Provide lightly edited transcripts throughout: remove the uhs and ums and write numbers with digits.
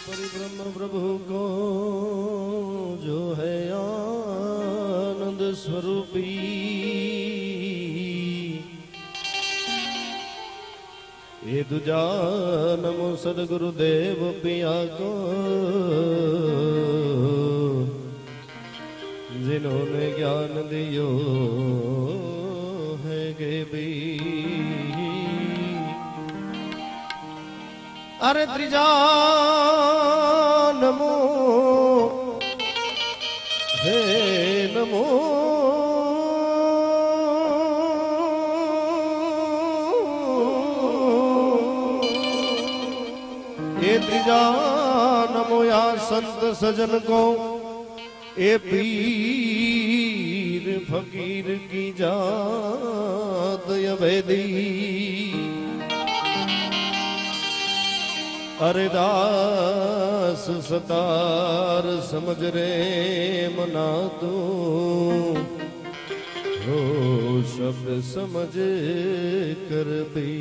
परिब्रह्म प्रभु को जो है आनंद स्वरूपी, ये दूजा नमो सदगुरुदेव पिया को, जिन्होंने ज्ञान दियो है गे भी। अरे त्रिजा नमो हे नमो ये त्रिजा नमो या संत सजन को, ए पीर फकीर की जात अभेदी। अरे दास सतार समझ रे मना तू, हो शब्द समझ कर भी।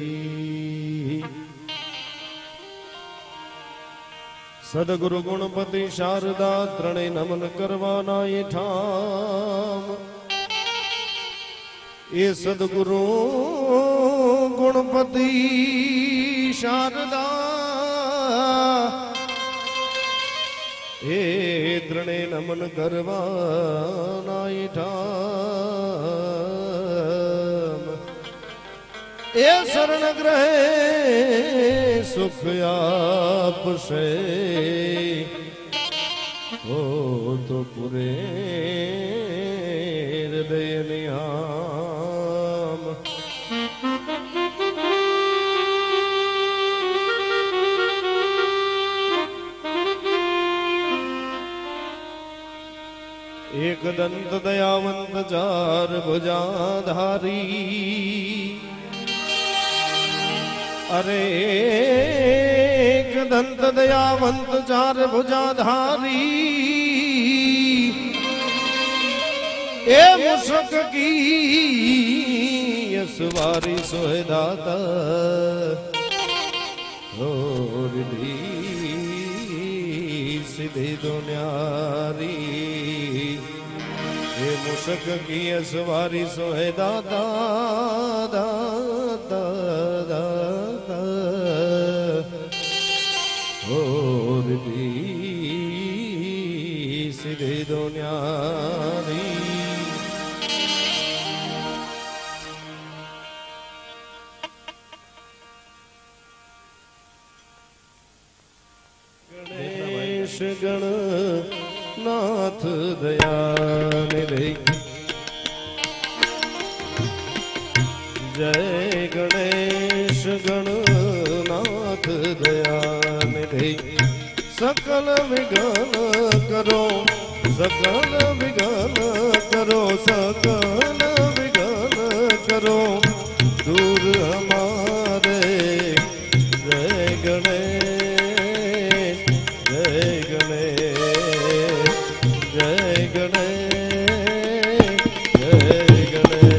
सदगुरु गुणपति शारदा त्रणे नमन करवाना ये ठाम। ये सदगुरु गुणपति शारदा ये त्रणे नमन करवाना ये ठाम। ये शरण ग्रहे सुख आप से हो तो पूरे हृदय निहाम। एक दंत दयावंत चार भुजाधारी, अरे एक दंत दयावंत चार भुजाधारी, ए मुशक की यसवारी सोहदाता हो रिधी सीधी दुनियारी। ए मुशक की यसवारी सोहदाता दाता दाता और दी सीधे दुनियारी। गणेश गण नाथ दया निधि, जय गणेश गणनाथ दया निधि। सकल विघ्न करो सकल विघ्न करो सकल विघ्न करो दूर हमारे। जय गणेश जय गणेश जय गणेश जय गणेश।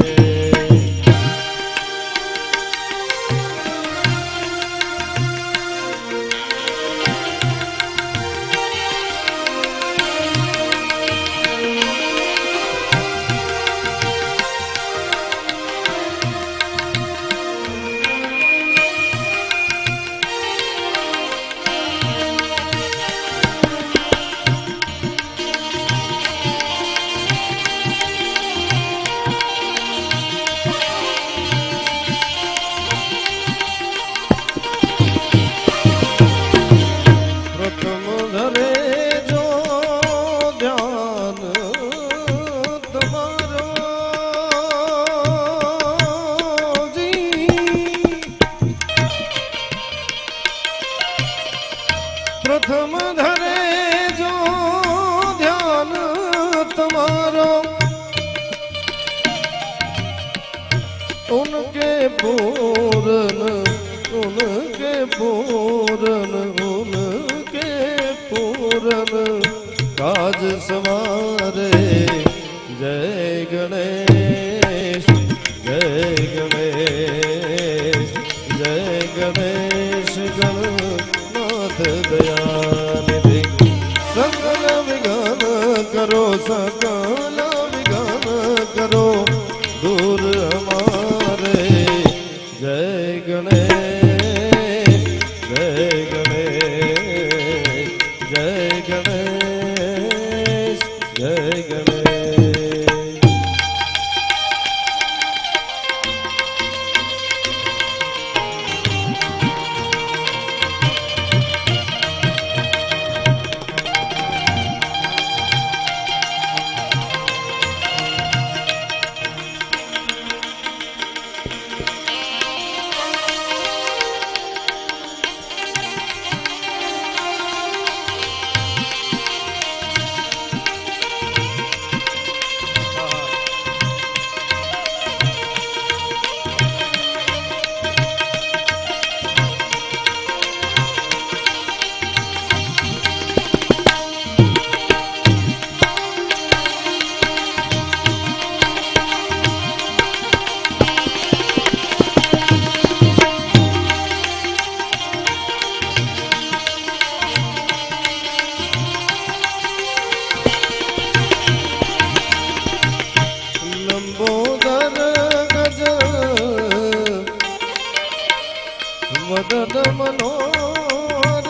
प्रथम धरे जो ध्यान तुम्हारो, उनके पूरन उनके पूरन उनके पूरन काज सवारे। जय गणेश जय गणेश जय गणेश गणनाथ दया सकल विघ्न करो दूर हमारे। जय गणेश जय गणेश जय गणेश जय गणेश। वदन मनोहर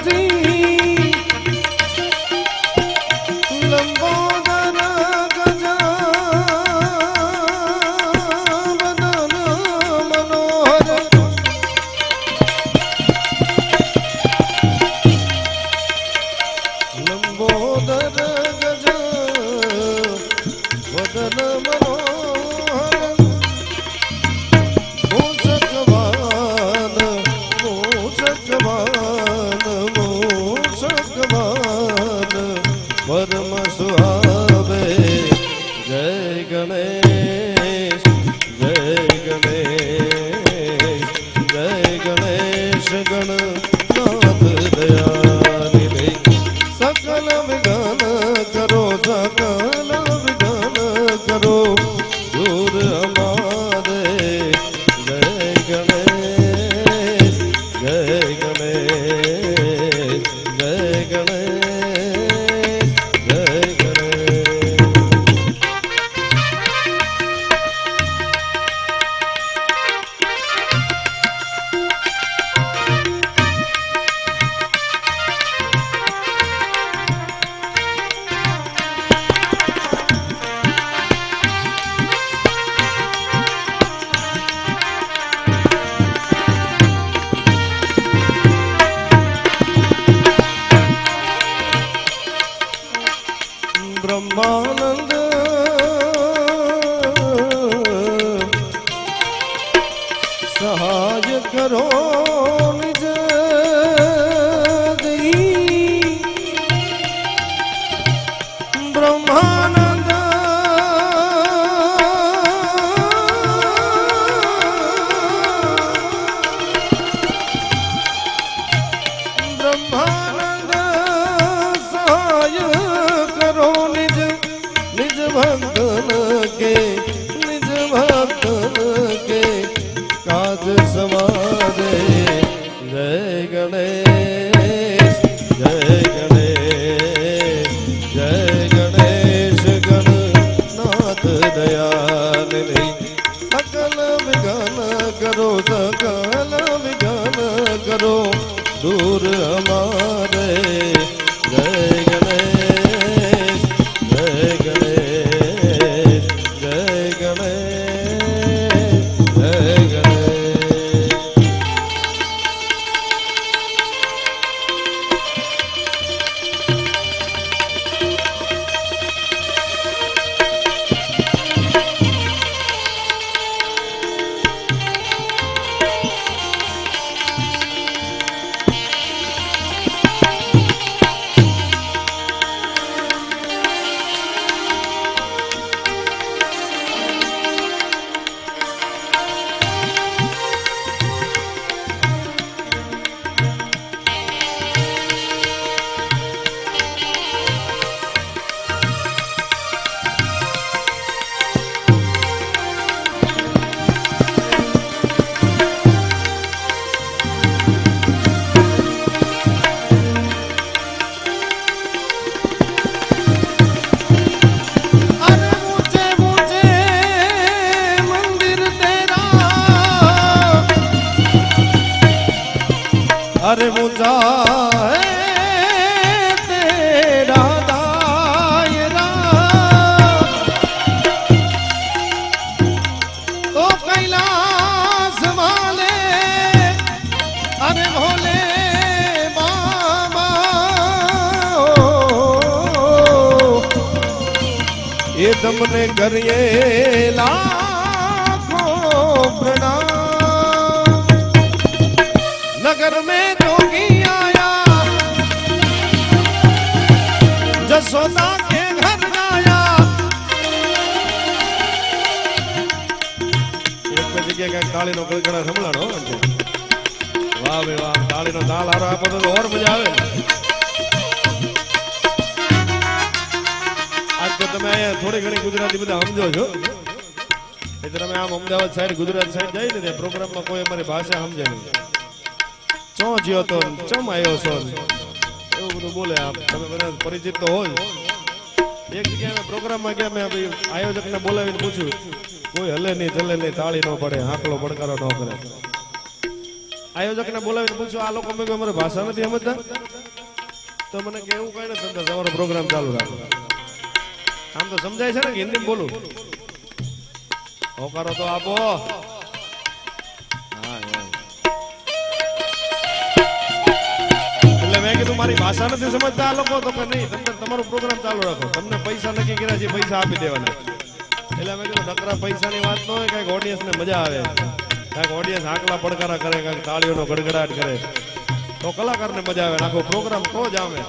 जी लंबोदर गज वदन मनोहर लंबोदर गज वदन मनोहर मूषकवान मूषकवान परम सुहावे। जय गणेश जय गणेश जय गणेश गणनाथ दयानिधि सकल विघ्न करो सकल विघ्न करो दूर हमारे। जय गणेश जय गणेश जय गणेश जय गणेश। ब्रह्मानंद सहाय करो निज दी। ब्रह्मानंद ब्रह्मानंद सहाय करो निज निज भक्तन के निज भक्तन के काज समारे। जय गणेश जय गणेश जय गणेश गणनाथ दयानिधि सकल विघ्न करो सकल विघ्न करो दूर हमारे। जय गणेश जय गणेश जय गणेश जय गणेश। अरे मुझा है तेरा दायरा तो कैलाश वाले अरे भोले बाबा ये तमने करिए लाखों प्रणाम। नगर में जोगी आया जसोदा के घर आया एक जगह ताली नो गड़गड़ा संभळाणो वाह भाई वाह ताली नो ताल आरो आपो तो और मजा आवे। आज तो તમે થોડી ઘણી ગુજરાતી બધા સમજો છો એટલે તમે આમ અમદાવાદ સાઈડ ગુજરાત સાઈડ જાય ને તે પ્રોગ્રામમાં કોઈ અમારી ભાષા સમજે નહીં ચો જ્યો તો ચમ આવ્યો છો એવું બધું બોલે આપ તમે બધા પરિચિત તો હોય। એક જગ્યાએ પ્રોગ્રામમાં ગયા મેં આયોજકને બોલાવીને પૂછ્યું કોઈ હલે નહીં ચલે નહીં તાળી ન પડે હાકલો પડકારો ન કરે। આયોજકને બોલાવીને પૂછ્યું આ લોકો મેં અમારી ભાષા નથી સમજતા તો મને કે એવું કઈ નથી સમજતા તમારો પ્રોગ્રામ ચાલુ રાખો। આમ તો સમજાય છે ને કે હિન્દીમાં બોલું હોકારો તો આપો। એટલે મેં કીધું મારી ભાષા નથી સમજતા આ લોકો તો કે નહીં તમે તમારો પ્રોગ્રામ ચાલુ રાખો તમને પૈસા નક્કી કર્યા છે પૈસા આપી દેવાના। એટલે મેં કીધું નકરા પૈસાની વાત ન હોય કાંઈક ઓડિયન્સને મજા આવે કાંઈક ઓડિયન્સ હાકલા પડકારા કરે કાંઈક તાળીઓનો ગડગડાટ કરે તો કલાકારને મજા આવે આખો પ્રોગ્રામ તો જ આવે।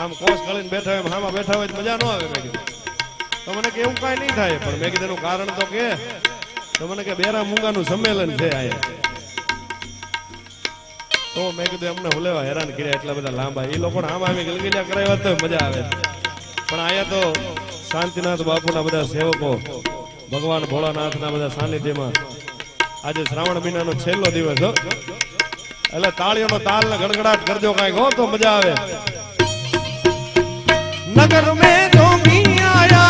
આમ કોસ ગળીને બેઠા હોય હામાં બેઠા હોય મજા ન આવે। મેં કીધું તો મને કે એવું કાંઈ નહીં થાય પણ મેં કીધું એનું કારણ તો કે તો મને કે બેરા મૂંગાનું સંમેલન છે આયા તો મેં કીધું એમને હુલેવા હેરાન કર્યા એટલા બધા લાંબા એ લોકોને આમ આવી ગલગલિયા કરાવ્યા તો મજા આવે પણ આયા તો શાંતિનાથ બાપુના બધા સેવકો ભગવાન ભોળાનાથના બધા સાનિધ્યમાં આજે શ્રાવણ મહિનાનો છેલ્લો દિવસ હો એટલે તાળીઓનો તાલ ને ગડગડાટ કરજો કાંઈક હો તો મજા આવે। नगर में जोगी आया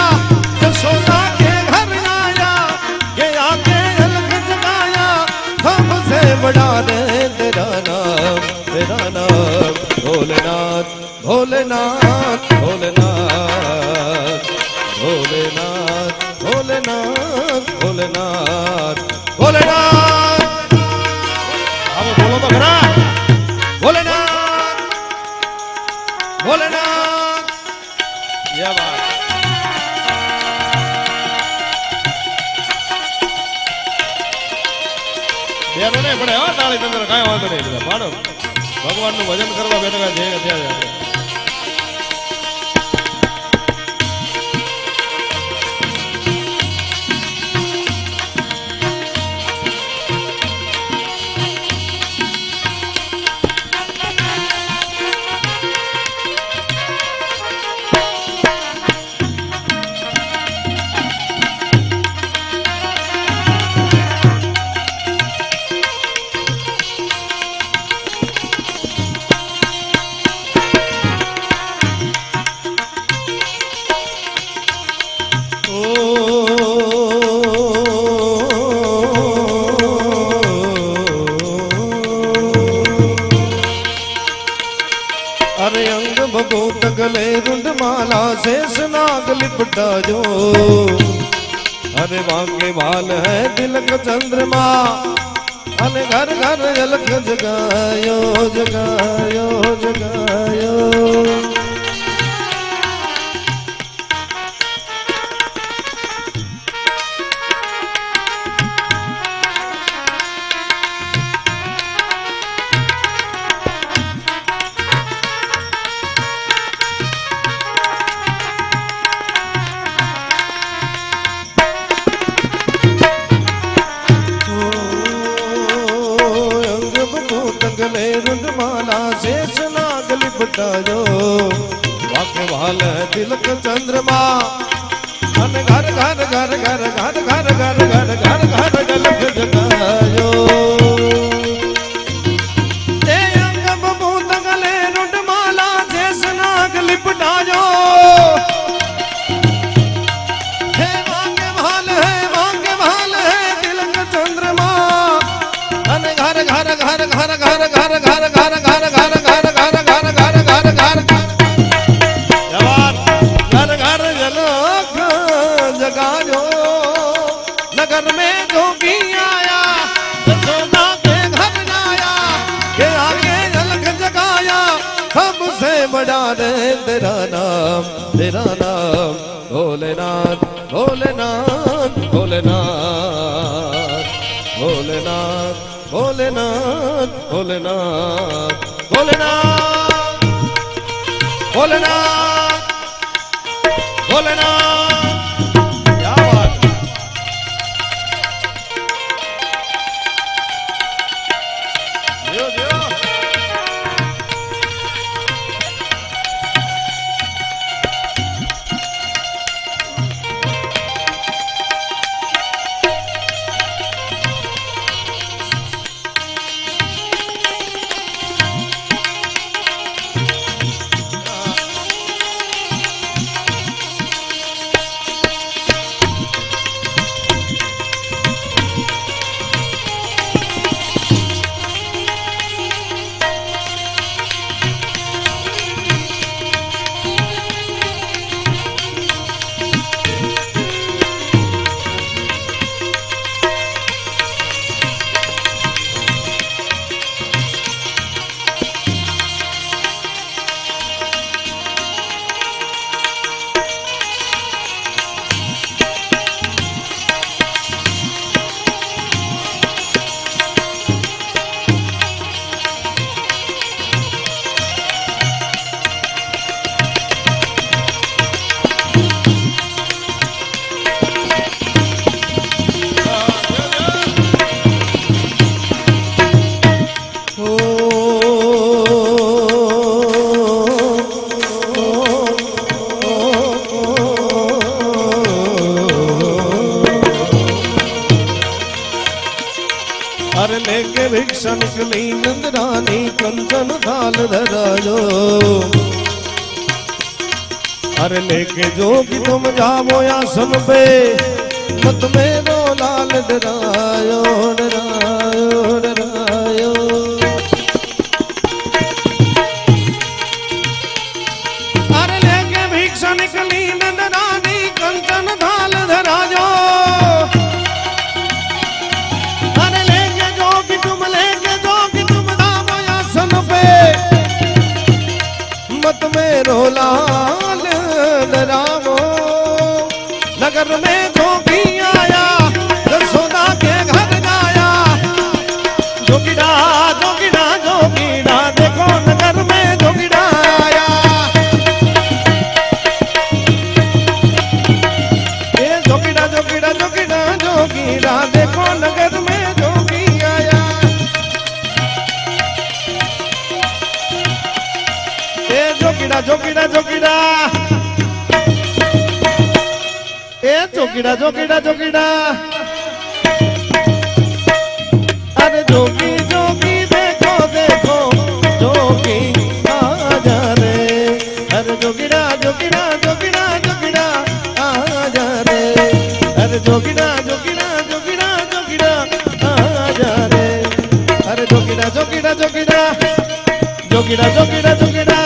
जसोदा के घर आया ये आके अलग जगाया हमसे बड़ा रे तेरा नाम भोलेनाथ भोलेनाथ भोलेनाथ भोलेनाथ भोलेनाथ भोलेनाथ भोलेनाथ अब बोलो तो खरा भोलेनाथ भोलेनाथ ये बात બેનો નહીં પડે હો તાળી તંત્ર કાંઈ વાંધો નહીં બધા પાડો ભગવાનનું ભજન કરવા બેઠા છે ત્યાં गले रुंड माला शेष नाग लिपटा जो अरे वांगे भाल है तिलक चंद्रमा अरे घर घर अलख जगायो जगायो जगायो। गले रुंडमाला शेष नाग लिपटा जो वाके भाल तिलक चंद्रमा घर घर घर घर घर घर घर घर घर घर घर गलख जगायो। ते अंग बबूत गले रुंडमाला शेष नाग लिपटा जो हे वाके भाल है तिलक चंद्रमा घर घर घर घर घर घर घर घर घर बड़ा रे तेरा नाम भोलेनाथ भोलेनाथ भोलेनाथ भोलेनाथ भोलेनाथ भोलेनाथ भोलेनाथ भोलेनाथ भोलेनाथ। क्या बात। दियो दियो। अरे लेके भिक्षा निकली नंदरानी कंचन थाल धरायो। अरे लेके जोगी तुम जाओ आसन पे मत मेरो लाल डरायो डरायो डरायो। अरे लेके भिक्षा निकली नंदरानी कंचन थाल धरायो। मत मेरो लाल डरावो। नगर में जोगी आया यशोदा के घर गाया। जोगीड़ा जोगीड़ा जोगीड़ा देखो नगर में जोगीड़ा आया। ये जोगीड़ा जोगीड़ा जोगीड़ा जोगीड़ा देखो नगर में जोगी आया। जोगीड़ा जोगीड़ा जोगीड़ा ए जोगीड़ा जोगीड़ा जोगीड़ा। अरे जोगी जोगी देखो देखो जोगी आजा रे। अरे जोगीड़ा जोगीड़ा जोगीड़ा जोगीड़ा आजा रे। अरे जोगीड़ा जोगीड़ा जोगीड़ा जोगीड़ा आजा रे। अरे जोगीड़ा जोगीड़ा जोगीड़ा जोगीड़ा जोगीड़ा जोगीड़ा।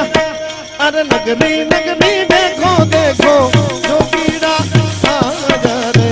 अरे नगरी नगरी देखो देखो जोगीड़ा आजा रे।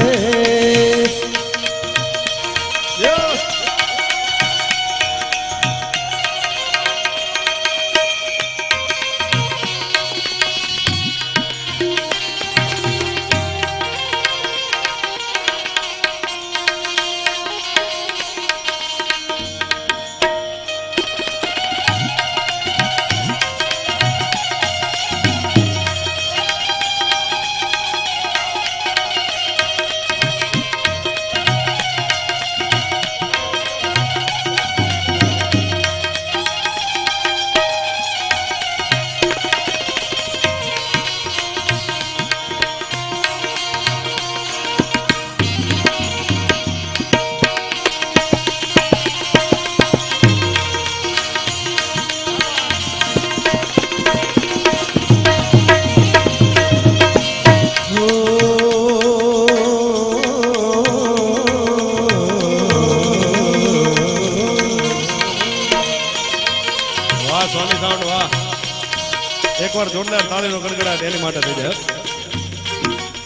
एक बार जोरदार ताली नो गड़गड़ाट एनी माटे थई जाय।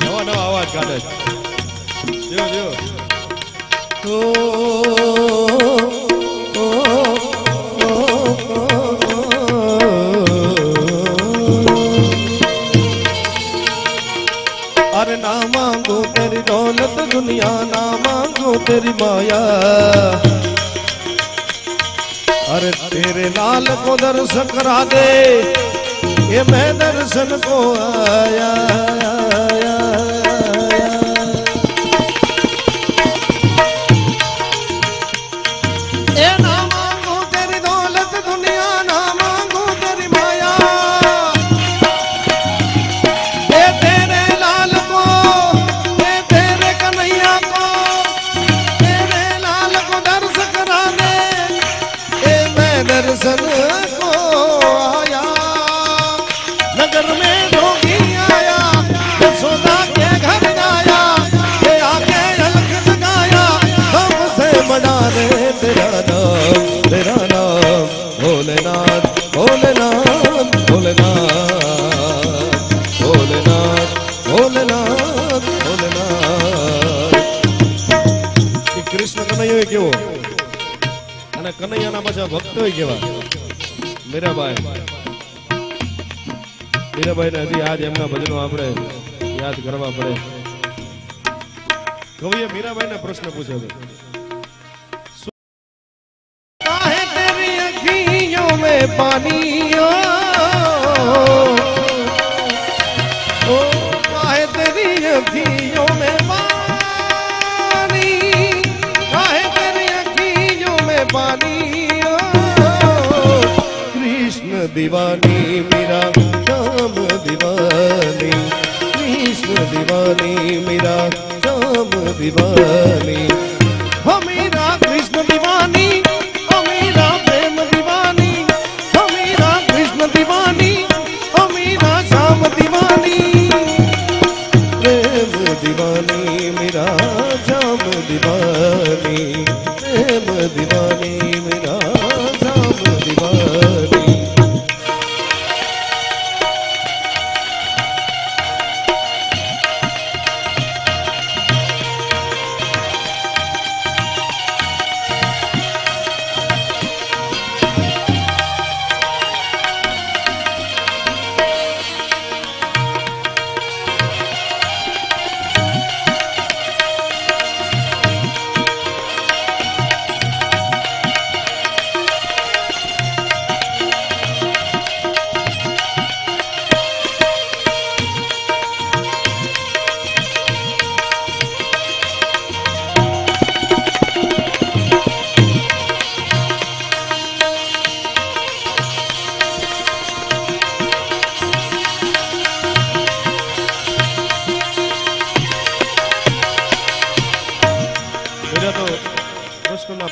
नवा नवा अवाज काढे दियो दियो। तेरी माया। अरे तेरे लाल को दर्शन करा दे, ये मैं दर्शन को आया। दर्शन को आया, नगर में जोगी आया, यशोदा के घर आया, ये आके अलख जगाया, हमसे बड़ा रे तेरा नाम भोलेनाथ भोलेनाथ भोलेनाथ भोलेनाथ भोलेनाथ भोलेनाथ। कृष्ण कन्हैया केवो અને કનૈયાના પાછા ભક્ત હોય કેવા મીરાબાઈ ને હજી આજ એમના ભજનો આપણે યાદ કરવા પડે। કવિએ મીરાબાઈને પ્રશ્ન પૂછ્યો હતો, કાહે તેરી અખિयों में पानी ओ काहे तेरी अखियों में पानी, काहे तेरी अखियों में पानी। कृष्ण दीवानी मेरा श्याम दीवानी, कृष्ण दीवानी मेरा श्याम दीवानी। हो मेरा कृष्ण दीवानी, हो मेरा प्रेम दीवानी, हो मेरा कृष्ण दीवानी, हो मेरा श्याम दीवानी। प्रेम दीवानी मेरा श्याम दीवानी, प्रेम दीवानी मेरा श्याम दीवानी।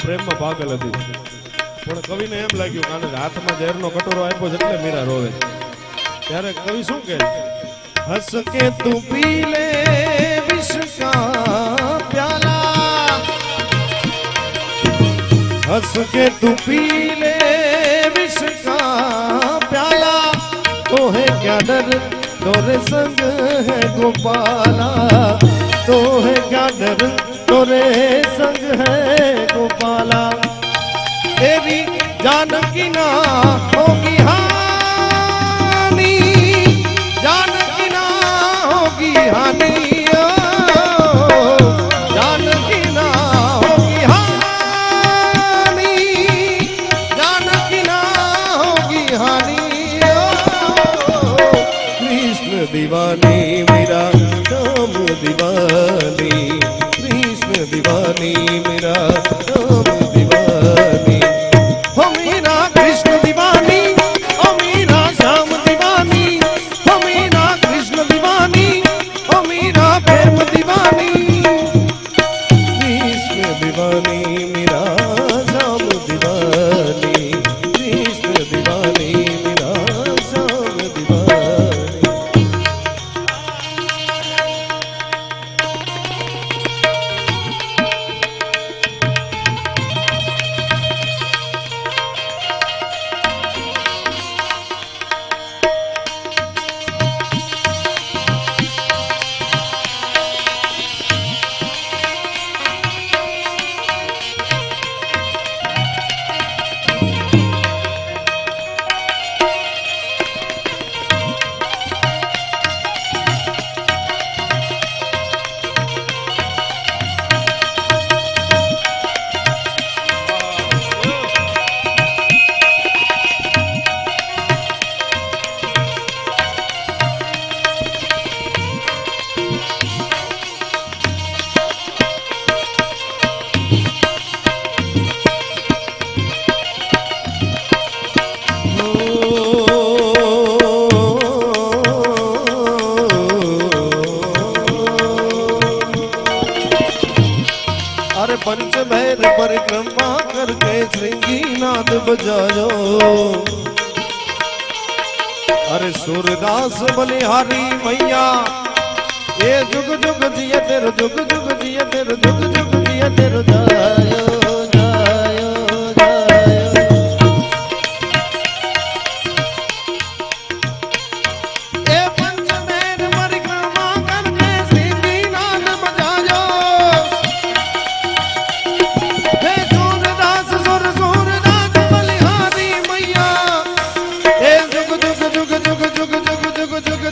प्रेम में पागल थी, पण कवि ने एम लाग्યું કે આને હાથમાં ઝેરનો કટોરો આપ્યો છે એટલે મીરા રોવે। ત્યારે કવિ શું કહે, હસ કે તું પી લે વિષ का प्याला, हंस के तू पी ले विष का प्याला, तो है क्या डर तोरे संग है गोपाला, तो है क्या डर तोरे संग है गोपाला। तेरी जानकी ना होगी हानि, जानकी ना होगी हानि, जानकी ना होगी हानि, जानकी ना होगी हानि। कृष्ण दीवानी मेरा श्याम दीवानी, कृष्ण दीवानी मेरा श्याम दीवानी। हो मेरा कृष्ण दीवानी, हो मेरा श्याम दीवानी, हो मेरा कृष्ण दीवानी, हो मेरा प्रेम दीवानी। कृष्ण दीवानी मेरा श्याम दीवानी, कृष्ण दीवानी मेरा श्याम दीवानी। परिक्रमा करके श्रृंगीनाथ बजायो। अरे सूरदास बलिहारी मैया ये जुग जुग जिये तेरो जुग जुग जिये तेरो जुग जुग जिये तेरो जायो जायो जायो। ए पंचमेर परिक्रमा करके श्रृंगीनाथ बजायो। हे सूरदास सूरदास बलिहारी मैया ए जुग जुग जुग जुग जुग जुग जुग जुग जुग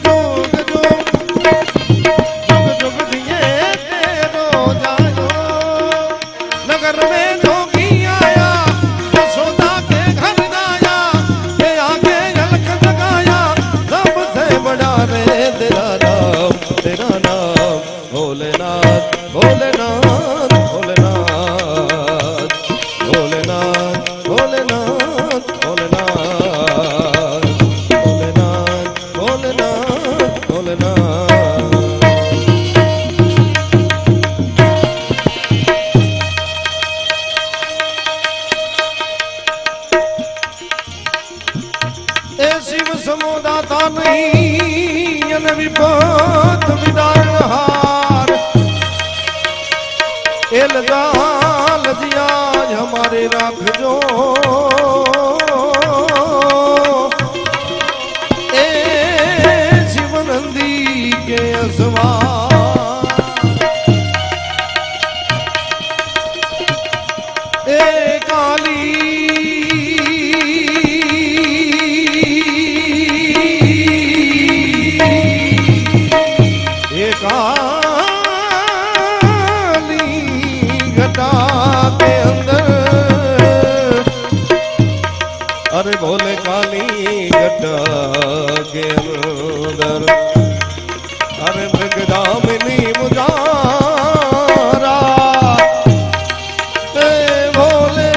हमारे राख जो ए शिवनंदी के असवा ए काली ए काली घटा के अंदर अरे भोले काली घटा के अंदर अरे मृगदामिनी मुजारा भोले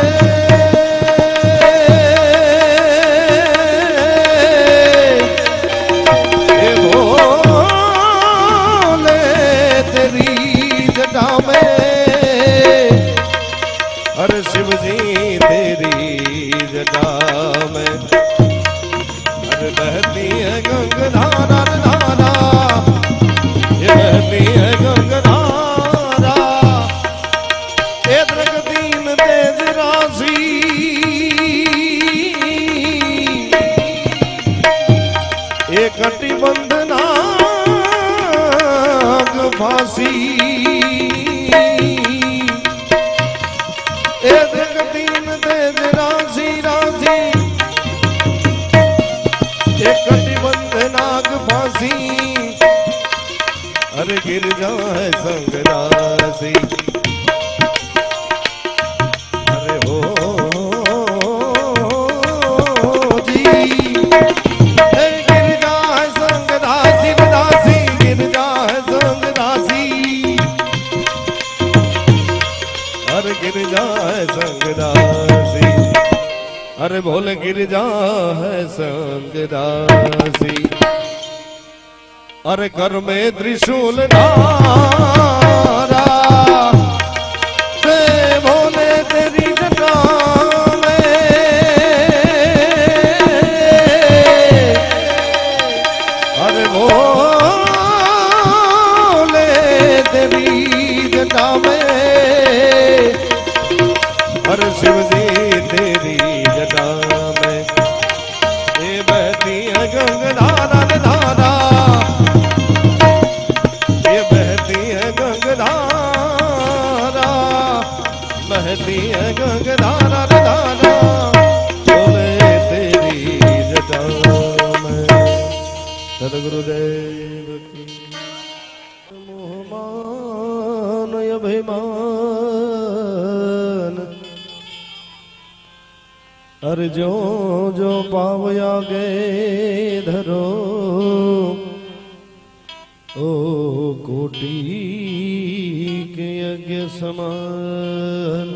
भोले तेरी जटा में अरे शिव जी तेरी जटा में अरे बहती है गंगधारा धारा ये बहती है गंगधारा ए दीन तेज राशि ए कटिबंध नाग फांसी दीन तेज राशि राशि एक कटिबंध नाग फांसी अरे गिर जाए संग राशि अरे हो जी गिर जाए संग राशि राशि गिर जाए संग राशि अरे गिर जाए संग राशि अरे भोले गिर जाए संग राशि अरे कर में त्रिशूल धारा भोले तेरी जटा में अरे भोले तेरी जटा में अरे शिव जी तेरी जटा में ये बहती है गंगधारा धारा ये बहती है गंगधारा बहती है गंगधारा धारा बोले तेरी जटा में सदगुरुदेव की मोहमान अभिमान अरे जो जो पावया गे धरो ओ कोटि के यज्ञ समान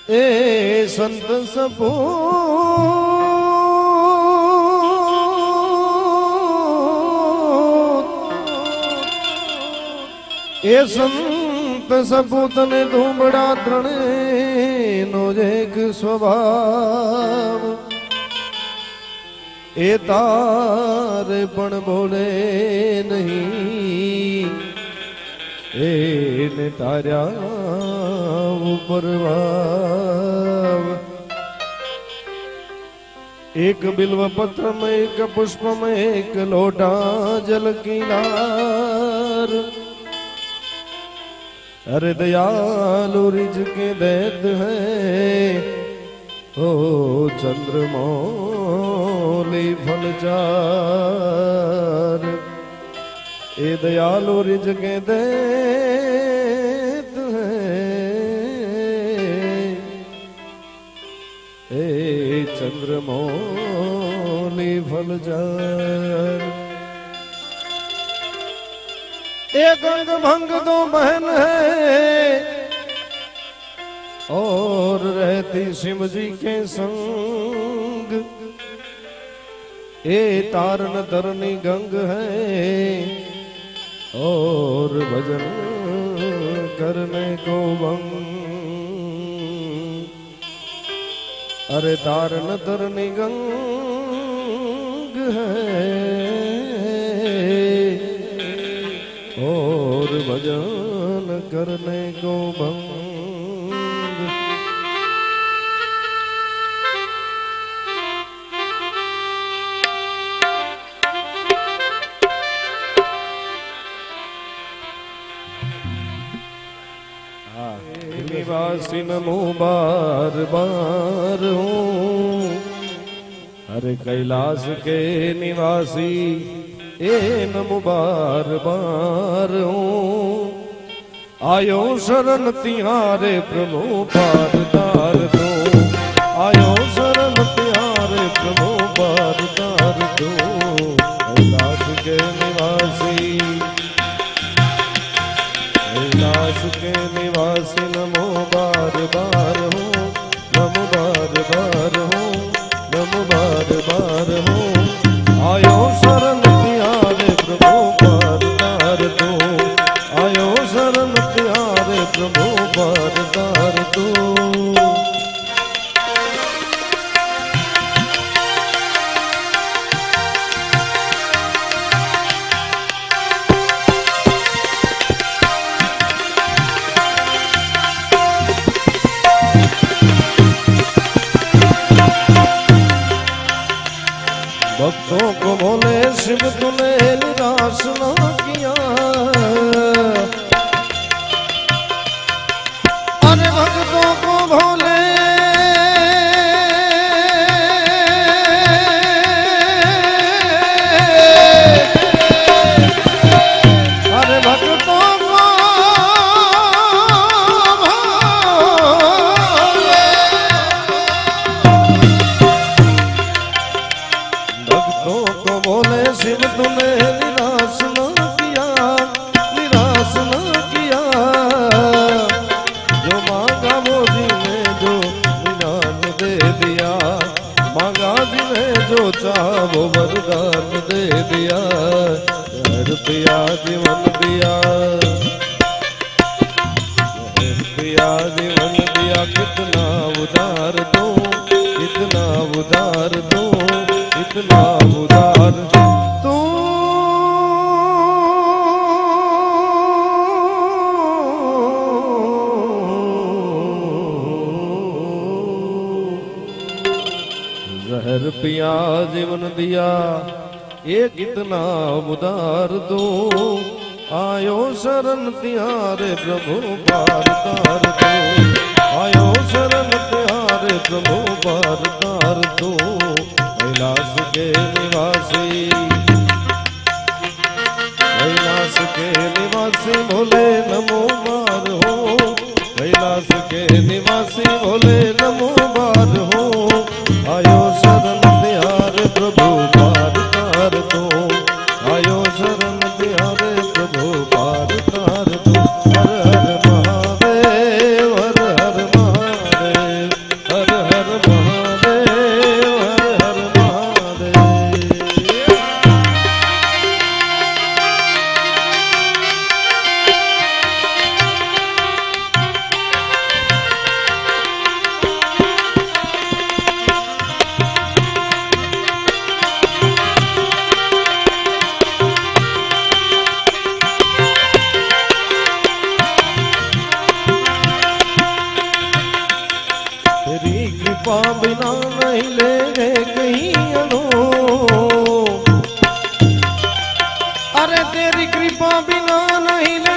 ए संत सपूत ए संत सपूत ने धूमड़ा त्रणे नो एक स्वभाव ए तारे पण बोले नहीं ए ने तार्या ऊपर वाव एक बिल्व पत्र में एक पुष्प में एक लोटा जल की लार अरे दयालु रिज के दैत है ओ चंद्रमौली फलचार ए दयालु रिज के दैत है ए चंद्रमौली फलचार एक अंग भंग दो बहन है और रहती शिव जी के संग ए तारन तरनी गंग है और भजन करने को भंग अरे तारन तरनी गंग है और भजन करने को भंग निवासी नमो बार बार हूँ अरे कैलाश के निवासी ए नमो बार बार हूँ आयो शरण तिहारे प्रभु पार तार दो आयो शरण तिहारे प्रभु पार तार दो कैलाश के निवासी कैलाश के निवासी नमो बार बार हूँ नमो बार बार हूँ नमो बार बार हूँ आयो शरण तिहारे प्रभु पार तार दो आयो शरण तिहारे प्रभु पार तार दो भक्तों को बोले शिव तूने निराश ना किया अरे भक्तों को बोले अरे भक्तों को बोले शिव तूने निराश न किया निराश न किया जो मांगा वो जी ने जो निदान दे दिया मांगा जी ने जो चाहा वो वरदान दे दिया रुपया जीवन दिया रुपया जीवन दिया कितना उदार दो कितना उदार दो इतना उदार तू जहर पिया जीवन दिया ये कितना उदार दो आयो शरण तिहारे प्रभु पार तार दो आयो शरण तिहारे प्रभु पार तार दो कैलाश के निवासी कैलाश के निवासी भोले नमो बार हो कैलाश के निवासी भोले नमो बार हो आयो शरण तिहारे प्रभु पार तार दो आयो शरण तिहारे प्रभु पार तार दो हर हर महादेव हर हर महादेव कृपा बिना नहीं ले कहीं अनु। अरे तेरी कृपा बिना नहीं ले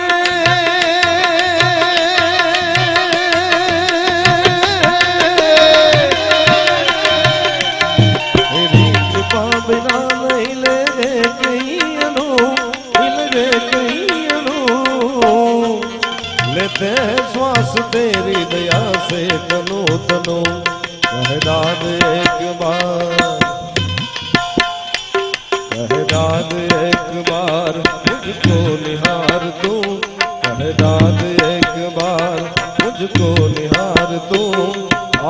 तेरी कृपा बिना नहीं ले कहीं अनु, मिल गए कहीं अनु। लेते श्वास तेरी दया से तनु तनु, कह दाद एक बार, कह दाद एक बार मुझको निहार तू, कह दाद एक बार मुझको निहार तू।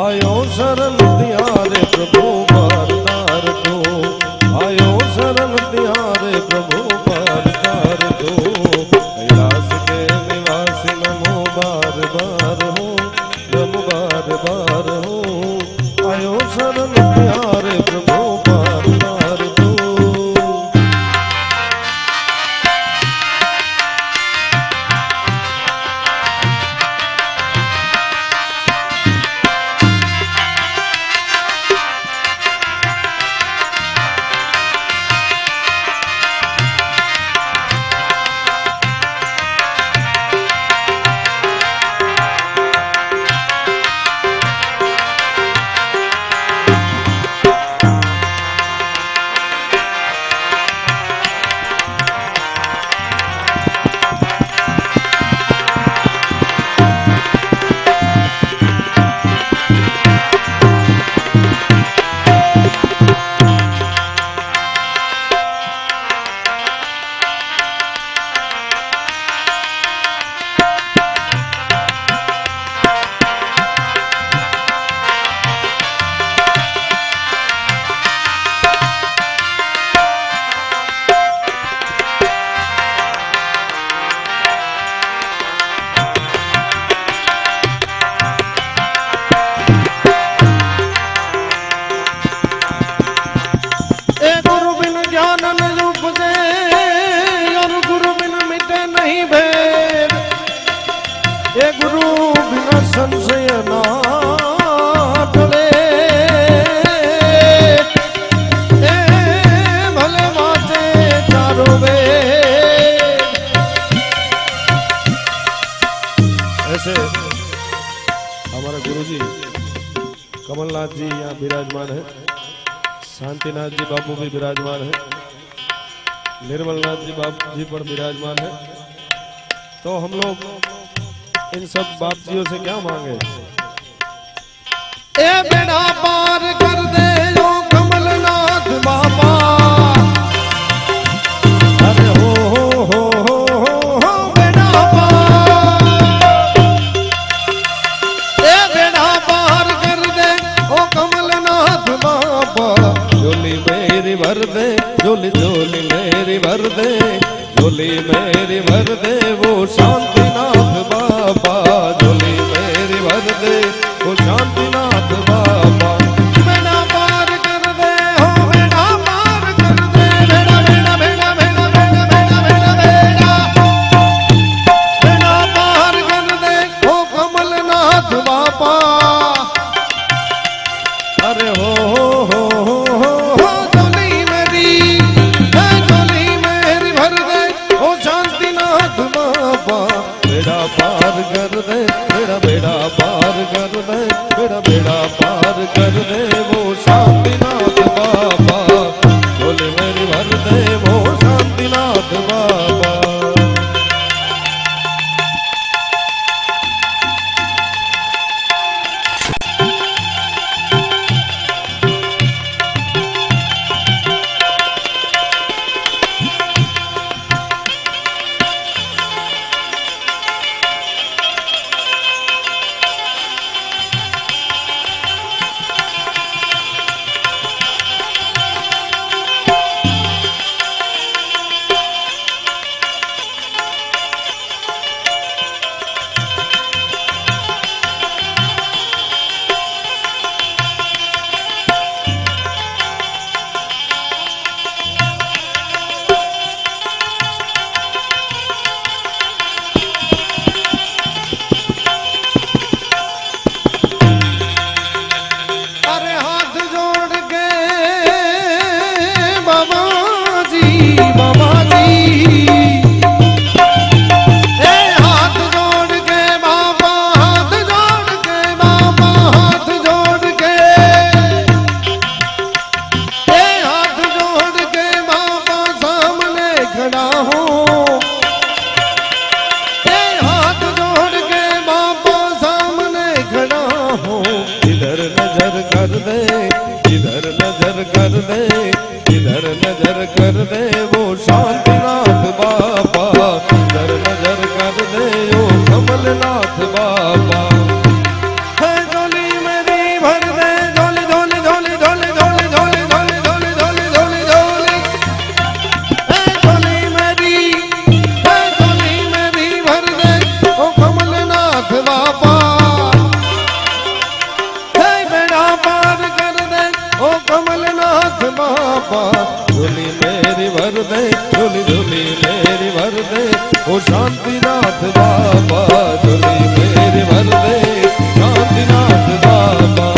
आयो शरण तिहारे प्रभु पारदार तू, आयो शरण तिहारे प्रभु पारदार तू। कैलाश के निवासी नमो बार बार हूँ, नमो बार बार हूँ। आयो शरण तिहारे प्रभु पारदार तू। गुरु बिना संशय ना टले, भले माते चारों वेद। ऐसे हमारे गुरुजी कमलनाथ जी यहाँ विराजमान है, शांतिनाथ जी बाबू भी विराजमान है, निर्मलनाथ जी बाबू जी पर विराजमान है। तो हम लोग इन सब बाप जियों से क्या मांगे? ए बेड़ा पार कर दे जो कमलनाथ बाबा, अरे हो बेड़ा पार, ए बेड़ा पार कर दे ओ कमलनाथ बाबा। झोली मेरी भर दे, झोली झोली मेरी भर दे, झोली मेरी भर दे वो शांतिनाथ बाबा। झोली मेरी भर दे वो शांतिनाथ बाबा। बेड़ा पार कर दे हो, बेड़ा पार कर दे, बेड़ा बेड़ा बेड़ा बेड़ा बेड़ा बेड़ा बेड़ा बेड़ा बेड़ा पार कर दे हो कमलनाथ बाबा। अरे हो झोली मेरी भर दे ओ शांतिनाथ बाबा। बेड़ा पार कर दे, बेड़ा बेड़ा पार कर दे, बेड़ा बेड़ा पार कर दे वो शांतिनाथ बाबा। झोली मेरी भर दे वो शांतिनाथ बाबा। नजर कर दे, इधर नजर कर दे, इधर नजर कर दे वो शांतिनाथ बाबा, इधर नजर कर दे वो कमलनाथ बाबा। है झोली मेरी भर दे, झोली झोली झोली झोली झोली झोली झोली झोली झोली झोली झोली। है झोली मेरी, है झोली मेरी भर दे वो कमलनाथ बाबा। है बेड़ा पार कर दे ओ कमलनाथ बाबा। झोली मेरी भर दे, झोली झोली मेरी भर दे ओ शांतिनाथ बाबा। झोली मेरी भर दे शांतिनाथ बाबा।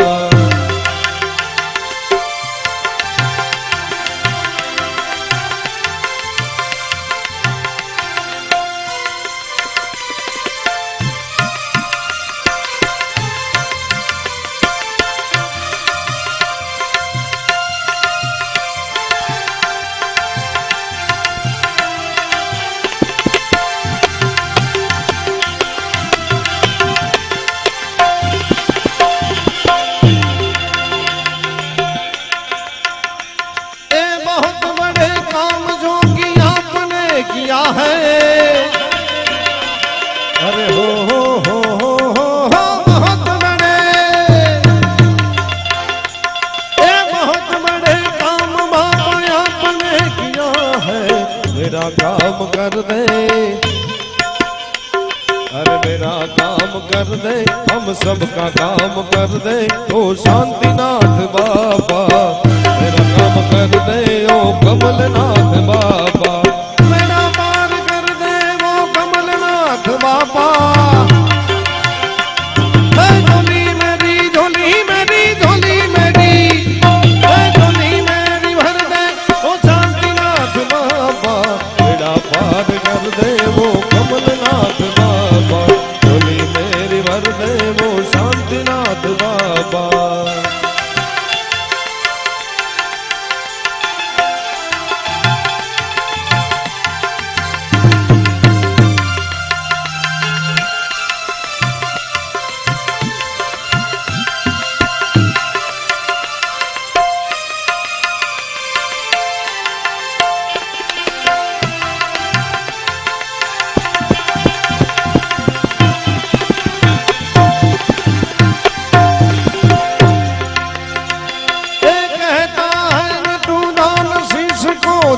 किया है अरे हो बहुत बड़े, बहुत बड़े काम बाबा आपने किया है। मेरा काम कर दे, अरे मेरा काम कर दे, हम सबका काम कर दे ओ शांतिनाथ बाबा। मेरा काम कर दे ओ कमलनाथ बाबा। बाबा है झोली मेरी, झोली मेरी, झोली मेरी, है झोली मेरी भर दे ओ शांतिनाथ बाबा। बेड़ा पार कर दे वो कमलनाथ बाबा। झोली मेरी भर दे वो शांतिनाथ बाबा।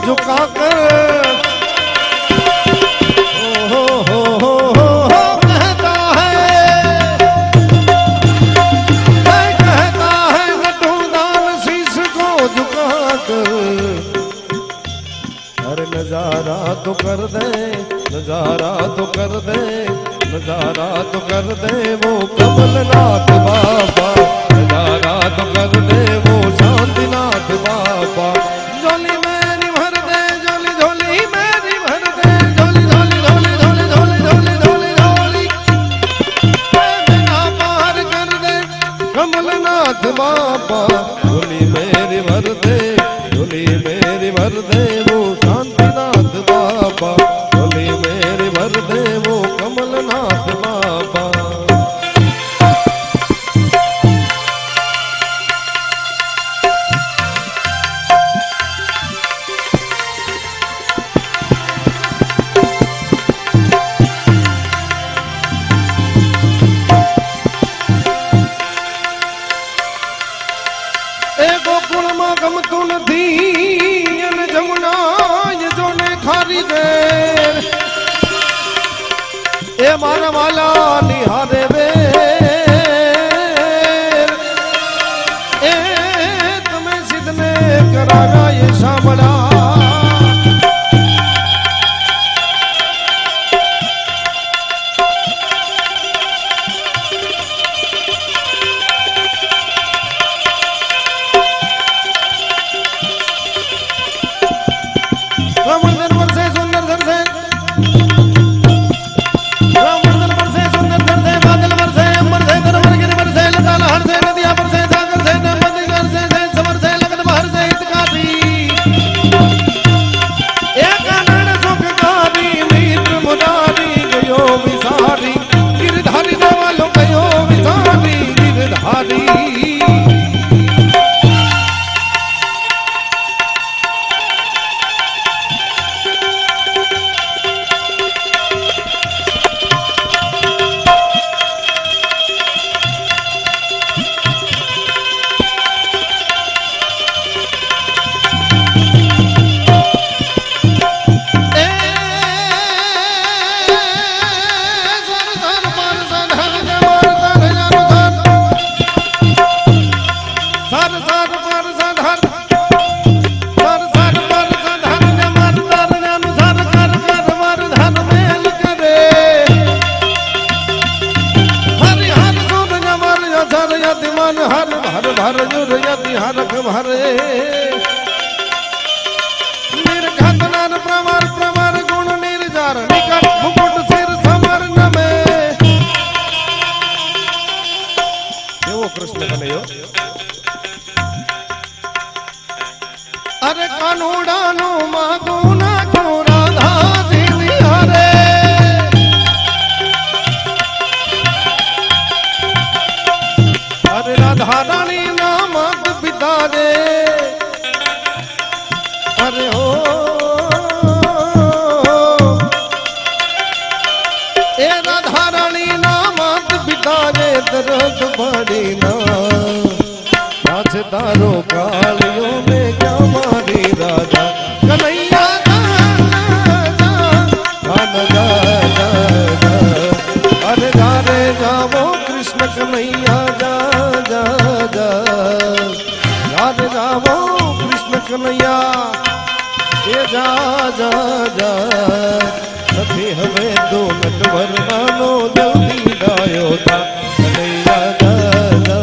झुका कर हो कहता है नटूदान शीश को झुका कर। अरे नजारा तो कर दे, नजारा तो कर दे, नजारा तो कर दे वो कमलनाथ बाबा। नजारा तो कर दे वो शांतिनाथ बाबा। झोली मेरी भर दे, झोली झोली मेरी भर दे, झोली झोली झोली झोली झोली झोली झोली झोली। बेड़ा पार कर दे कमलनाथ बाबा। झोली मेरी भर दे, झोली मेरी भर दे वो शांतिनाथ बाबा। झोली मेरी भर दे वो कमलनाथ बाबा। ગમતું નથી અને જમુના જોને ખારી દે એ મારા વાલા નિહારે વે એ તમે સિદ્ધને કરારા એ સાંભળા। गिरधारी देवालो कयो विधारी गिरधारी। मन हर भर भर जुर यति हरख भरे निर्घत नर प्रवर प्रवर गुण निर्जार निकट मुकुट सिर समर नमे एवो कृष्ण कन्हैयो अरे कानूड़ा नो मागो ना को राधा जी हरे अरे राधा रानी नाम पिता दे अरे हो ए राधा रानी नाम पिता दे दर्द बड़ी ना नाच तारो कालियों में क्या मारी राधा कन्हैया अरे जा रे जाओ कृष्ण कन्हैया जा जा जा रे जाओ कृष्ण कन्हैया ये जा जा जा નથી હવે તો નટવર નાનો જલ્દી ગાયો તા કનૈયા જા જા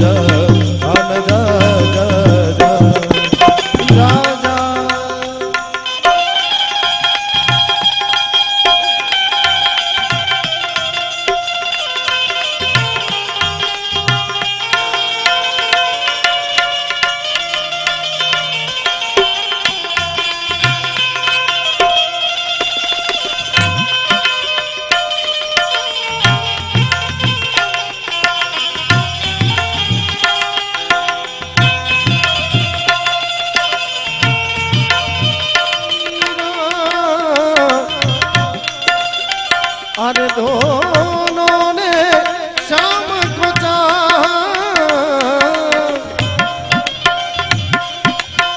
જા આન જા જા જા જા જા अरे दोनों ने शाम को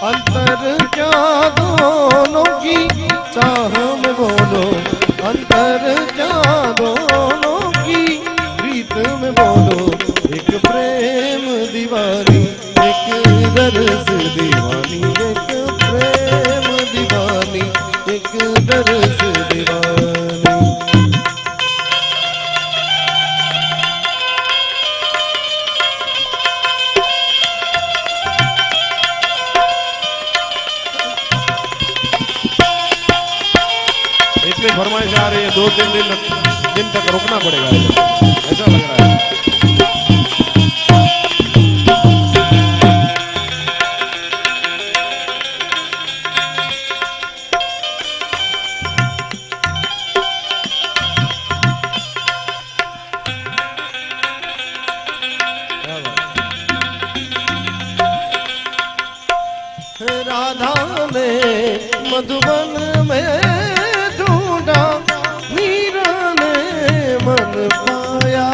अंतर क्या दोनों की चाह में बोलो अंतर क्या दोनों की प्रीत में बोलो एक प्रेम दीवानी एक दरस दीवानी एक प्रेम दीवानी एक दरस दीवानी फरमाइश आ रही है 2-3 दिन तक रुकना पड़ेगा ऐसा लग रहा है राधा ने मधुबन में मीरा ने मन पाया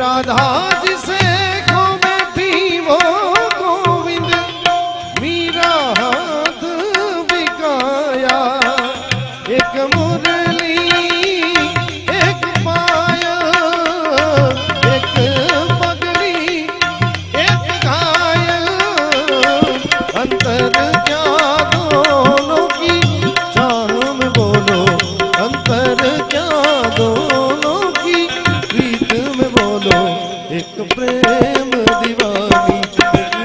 राधा जिसे खो बैठी वो गोविंद मीरा हाथ बिकाया एक मुरली एक पाया एक पगड़ी एक घायल अंतर क्या दोनों की बोलो अंतर क्या दोनों की प्रीत में बोलो एक प्रेम दीवानी एक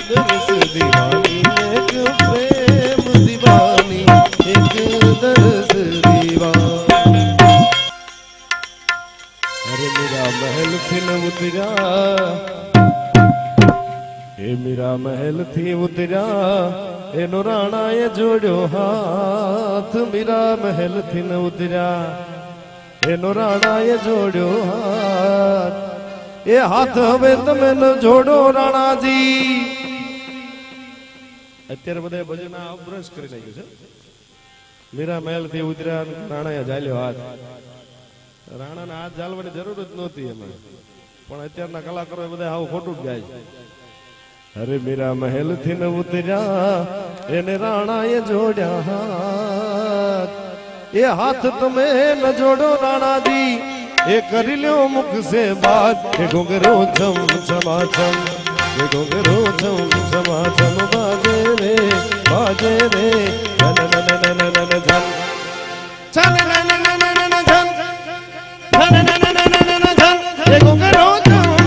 दरस दीवानी एक प्रेम दीवानी एक दरस दीवानी अरे मेरा महल थी न उतरा ए मेरा महल थी उतरा एनो राणाए जोड़ो हाथ मेरा महल थी न उतरा एनो राणाए जोड़ो हाथ ए हाथ हवे तमे न जोड़ो राणाजी અત્યારે બધા ભજના અબ્રશ કરી નાખ્યું છે મીરા મહેલ થી ઉતર્યા રાણાએ ઝાલ્યો હાથ રાણાને હાથ ઝાલવાની જરૂર જ નહોતી એમાં પણ અત્યારના કલાકારો બધા આવું ખોટું જ ગાય છે अरे मेरा महल थी न उतरा एने राणाए जोड़ा हाथ ये हाथ तुम्हें न जोड़ो राणा जी ये कर लो मुख से बात ये घुंघरू छम छमा छम ये घुंघरू छम छमा छम बाजे रे नन नन नन नन धन छन नन नन नन धन धन नन नन नन धन ये घुंघरू छम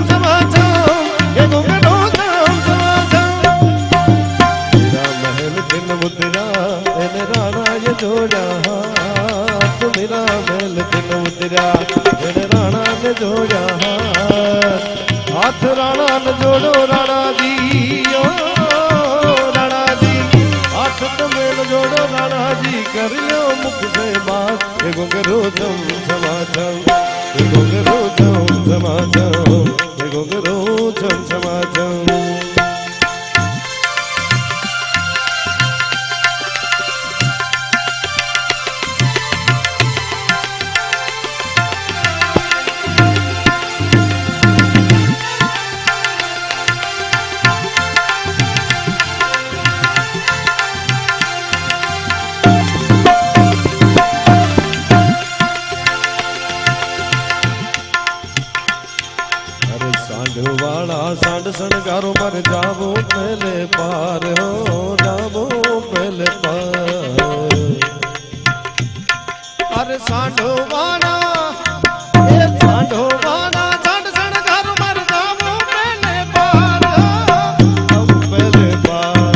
हाथ राणा न जोड़ो राणा जी ओ राणा जी हाथ तमे न जोड़ो राणा जी करियो मुख से बात हे घुंघरू झम झमा झम हे घुंघरू झम झमा झम हे घुंघरू झम झमा झम सांड सनगारो मर जावो पहले पार हो जावो पहले पार अरे सांडो वाला ये सांडो वाला सांड सनगारो मर जावो पहले पार हो पहले पार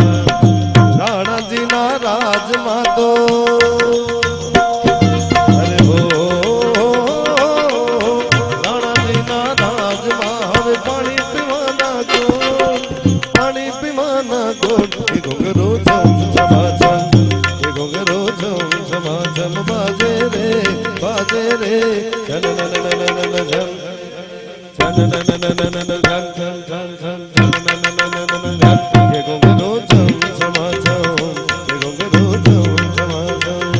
राणा जी ना राज मातो अरे हो राणा जी ना राज मा हवे पानी घुंघरू झम झमा झम ये घुंघरू झम झमा झम बाजे रे झन नन नन नन झम झन नन नन नन झन झन झन झन झन नन नन नन झन ये घुंघरू झम झमा झम ये घुंघरू झम झमा झम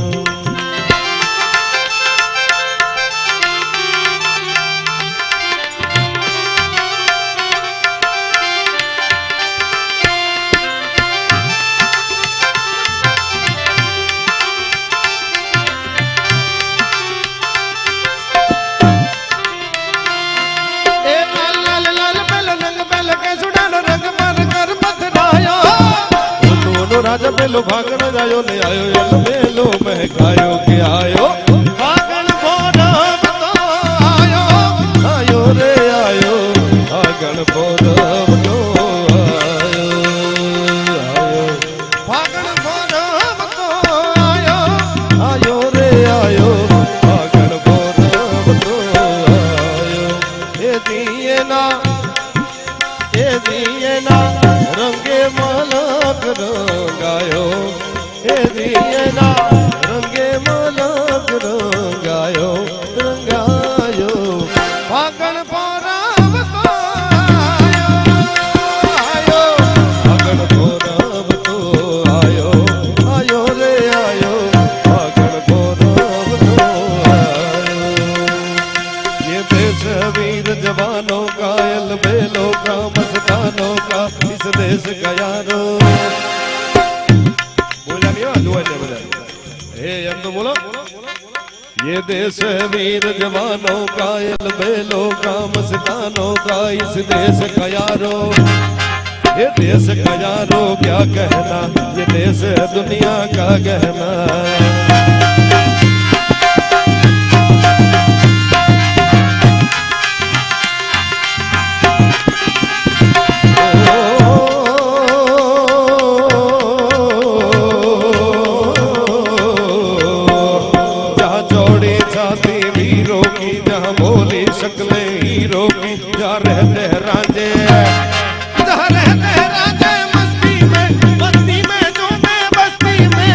राजा बेलो भागण जायो ले आयो यल बेलो महकायो के आयो भागण भोरब तो आयो आयो रे आयो भागण भोरब तो आयो आयो भागण भोरब तो आयो आयो रे आयो भागण भोरब तो आयो ए दिए ना रंगे मलक रंगायो हे दियना रंगे मलक रंगायो रंगायो फागण पौरव तो आयो फागण पौरव तो आयो आयो रे आयो फागण पौरव तो आयो ये देश वीर जवानों का यल बेलों का मस्तानों का इस देश का यारो बोला नहीं हुआ दुआ ले बोला हे यार तो बोलो ये देश वीर जवानों का यल बेलों का मस्तानों का इस देश का यारो ये देश का यारो क्या कहना ये देश दुनिया का गहना शक्ले हीरो की जा रहते राजे मस्ती में जो मैं बस्ती में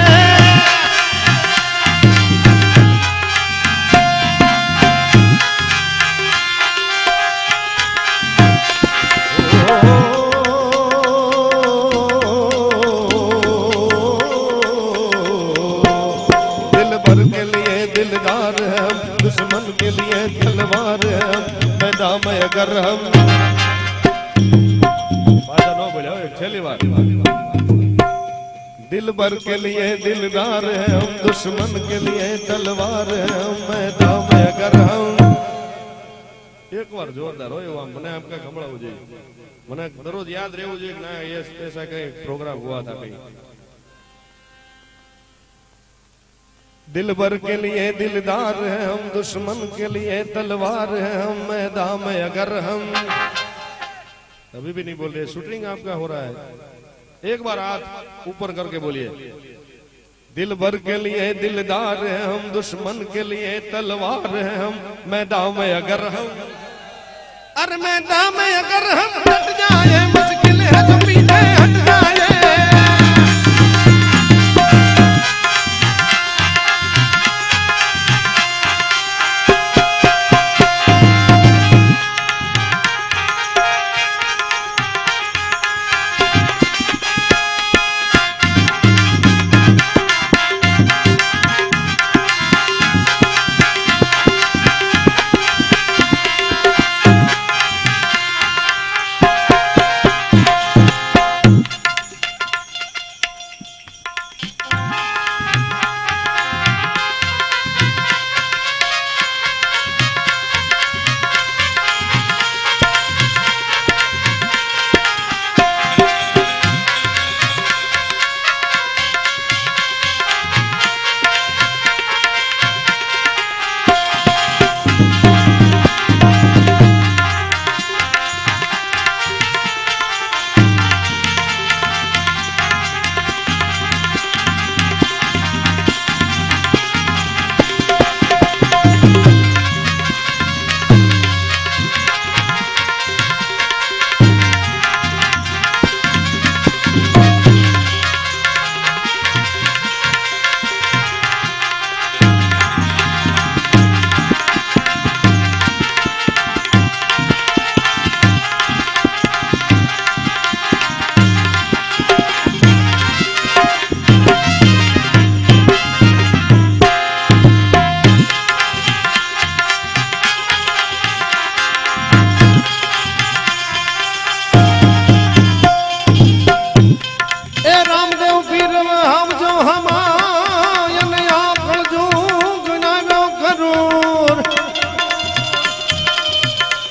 दिल भर के लिए दिलदार है दुश्मन के लिए तलवार है मैदान में अगर हम छेली बार दिल भर के लिए दिलदार है हम दुश्मन के लिए तलवार है हम मैदान में अगर हम एक बार जोरदार हो मैंने आपका खबड़ा हो जाए मैंने दररोज याद रहू જોઈએ ના ऐसा कहीं प्रोग्राम हुआ था कहीं दिल भर के लिए दिलदार है हम दुश्मन के लिए तलवार है हम मैदान में अगर हम अभी भी नहीं बोल रहे शूटिंग आपका हो रहा है एक बार हाथ ऊपर करके बोलिए दिल भर के लिए दिलदार है हम दुश्मन के लिए तलवार है हम मैदान में अगर हम अरे मैदान में अगर हम डट जाए मुश्किल है तो पीछे हट जाए।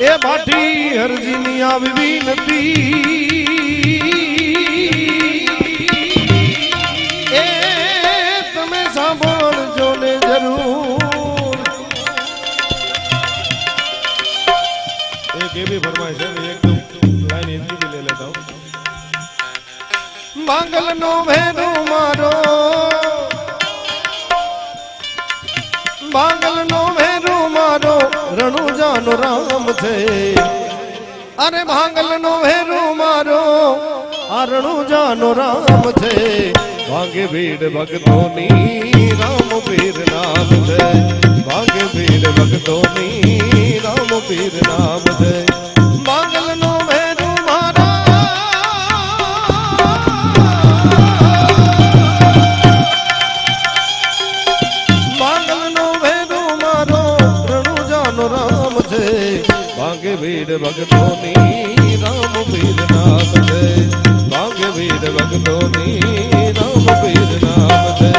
ए भाटी हरजीनी आवी नदी ए तमे सांभळ जो ने जरूर। एक ये भी फरमाइश है, एक दो लाइन हिंदी भी ले लेता हूँ। मांगल नो भेरू मारो, मांगल नो भेरू मारो रणु जानो राम थे। अरे भांगल नो भेरू मारो रणु जानो राम थे। भांगे भीड़ भगतोनी राम पीर नाम थे। भांगे भीड़ भगतोनी राम पीर नाम थे। भांगल नो भेरू मारो, भांगल नो भेरू मारो रणु जानो राम थे। भांगे भीड़ भगतोनी राम पीर नाम थे। भांगे भीड़ भगतोनी राम पीर नाम थे।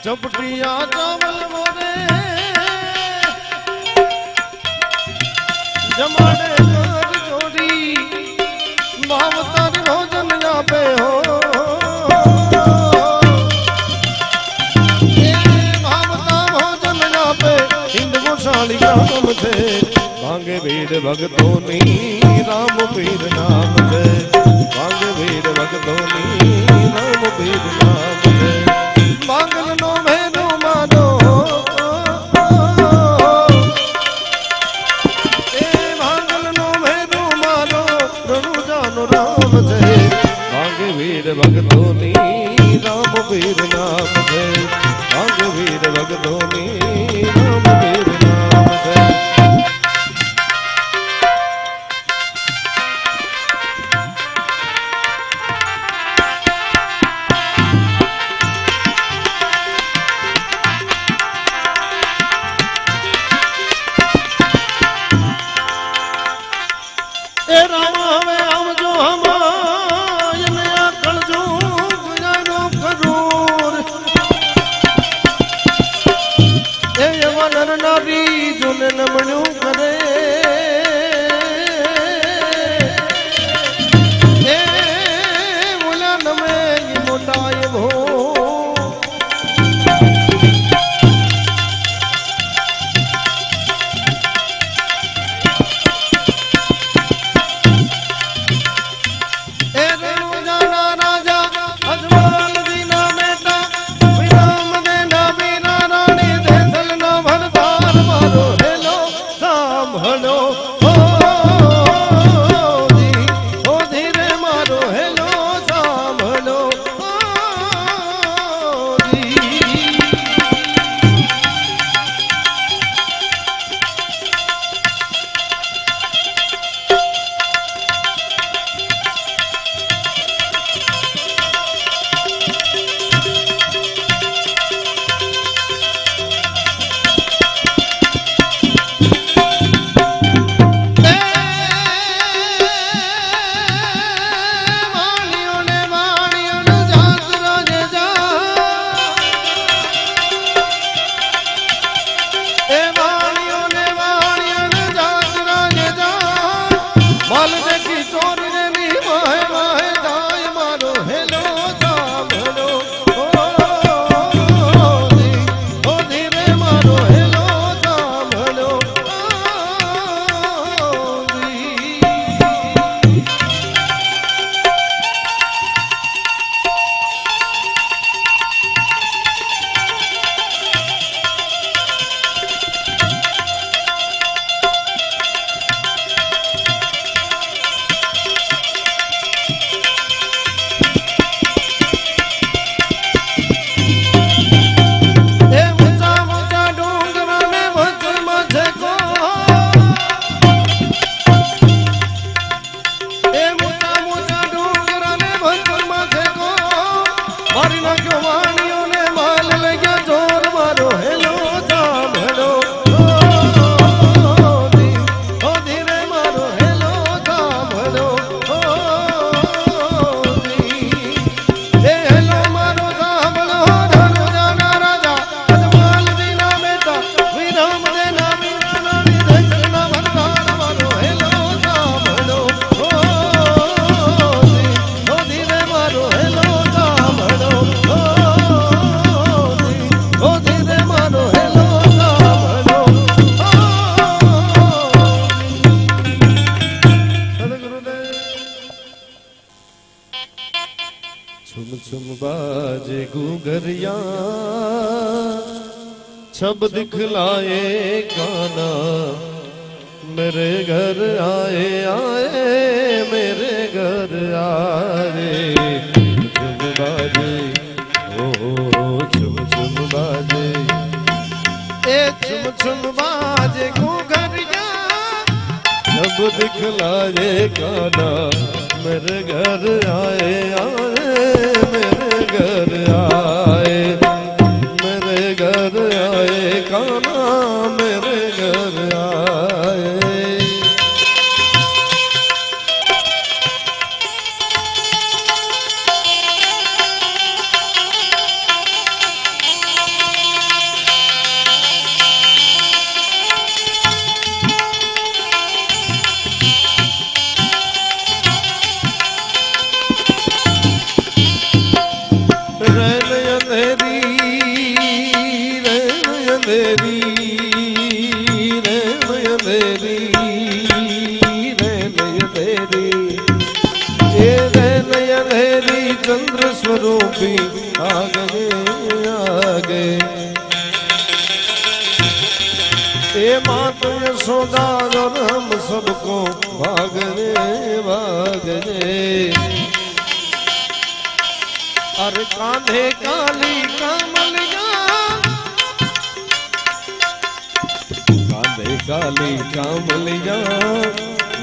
चपटिया चावल मोरे जमाने कर जोड़ी भावतर भोजन जापे हो। भावता भोजन जापे हिंद गोशाली राम थे। भांगे भीड़ भगतोनी राम पीर नाम थे। भांगे भीड़ भगतोनी राम पीर नाम थे। भांगल नो भेरू मारो, ए भांगल नो भेरू मारो रणु जानो राम थे। भांगे भीड़ भगतोनी राम पीर नाम थे। भांगे भीड़ भगतोनी राम पीर नाम थे। छुम छुम बाजे घूंघरिया छब दिखलाए काना मेरे घर आए आए मेरे घर आए छुम बाजे ओ छुम छुम बाजे ए छुम छुम बाजे घूंघरिया छब दिखलाए काना मेरे घर आए आए मेरे घर आए मेरे घर आए काना मेरे घर आए चंद्र स्वरूपी आगे आगे ए मात यशोदा और हम सबको भागने भागने अरे कांधे काली कामलिया कांधे काली कामलिया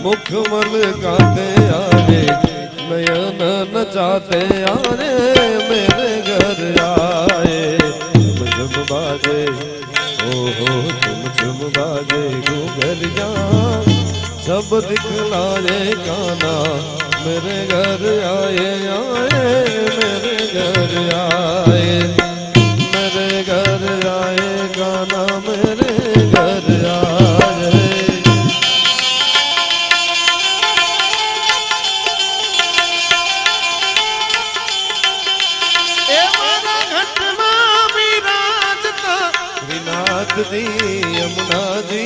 मुखमल कांधे आए नयन नचाते आए मेरे घर आए झुम झुम बाजे ओहो झुम झुम बाजे घूंघरिया सब दिखलाए काना मेरे घर आए आए मेरे घर आए मेरे घर आए काना मेरे घर आए जी यमुना जी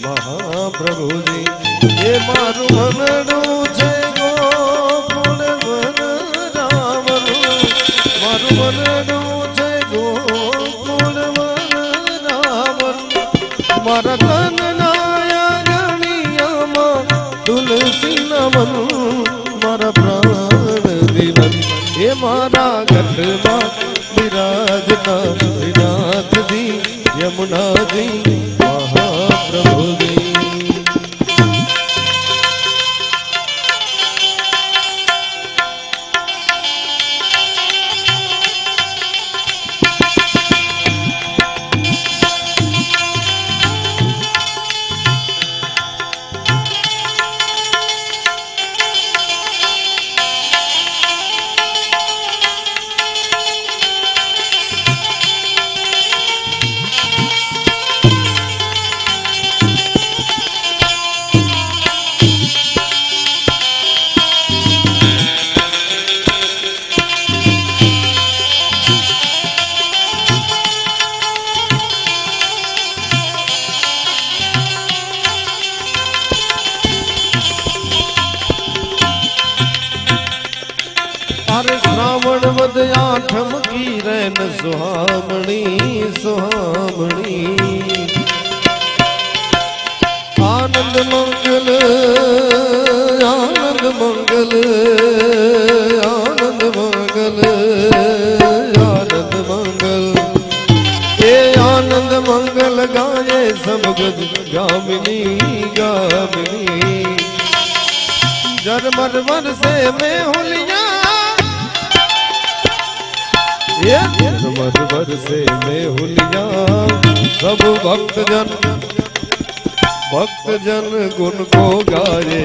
महाप्रभु जी ये मारू मनडू छे गोकुल वन रावण मारू मनडू छे गोकुल वन रावण मारा तन नाया गणिया मा तुलसी नमन मारा प्राण दिवन ये मारा घटमा विराजता विनाथ जी यमुना जी महाप्रभु जी श्रावण वद आठम की रैन सुहामणी सुहामणी आनंद मंगल आनंद मंगल आनंद मंगल आनंद मंगल ये आनंद मंगल गाये सब गज गामिनी गामिनी जरमर मर से मैं हुलिया मधुबर से मैं हुलिया सब भक्त जन गुण को गाए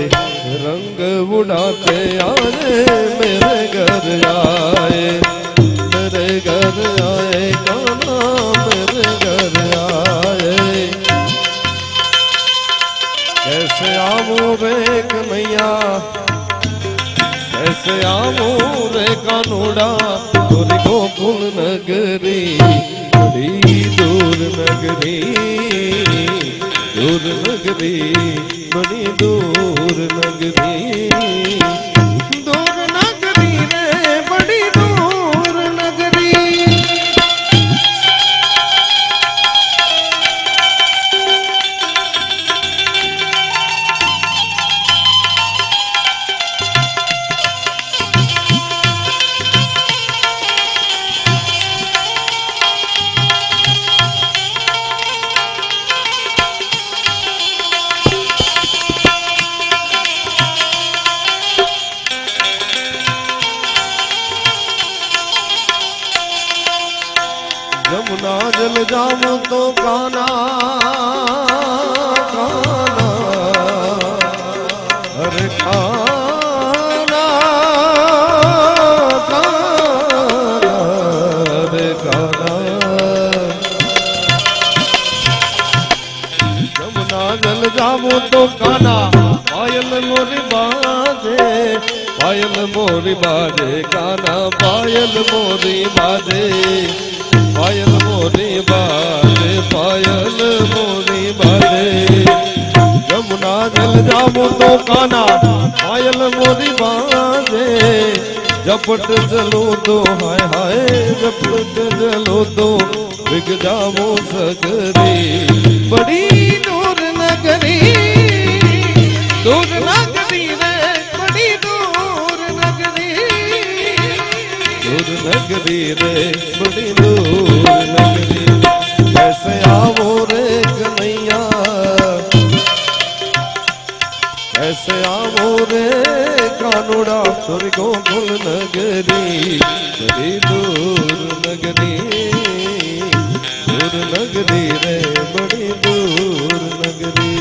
रंग उड़ाते आए मेरे घर आए मेरे घर आए काना मेरे घर आए कैसे आऊं रे कन्हैया कैसे आऊं रे कानूड़ा तोरी गोकुल नगरी बड़ी दूर नगरी बड़ी दूर नगरी रे बड़ी जाऊं तो काना काना अरे काना काना अरे काना जमुना जल जाऊं तो काना पायल मोरी बाजे पायल मोरी बाजे काना पायल मोरी बाजे पायल मोरी बाजे पायल मोरी बाजे जमुना जल जाऊं तो काना पायल मोरी बाजे झपट चलो तो हाय हाय झपट चलो तो बिग जाऊं सगरी बड़ी दूर नगरी रे बड़ी दूर नगरी रे बड़ी दूर नगरी कैसे आवो रे कन्हैया कैसे आवो रे कानूड़ा तुर गोकुल नगरी बड़ी दूर नगरी रे बड़ी दूर नगरी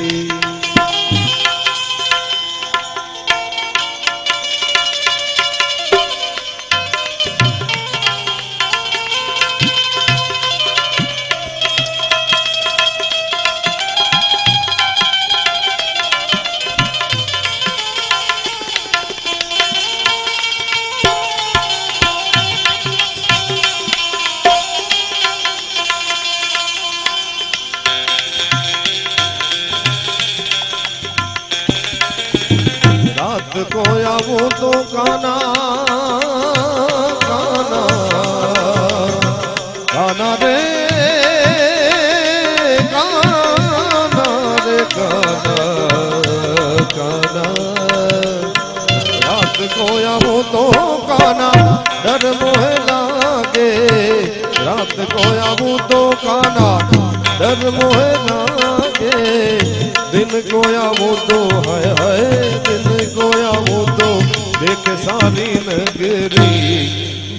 को आवो तो काना काना काना रे काना रे काना काना रात को आवो तो काना डर मोहे लागे रात को आवो तो काना डर मोहे लागे दिन को आवो तो हाय हाय दिन को आवो तो देख सारी नगरी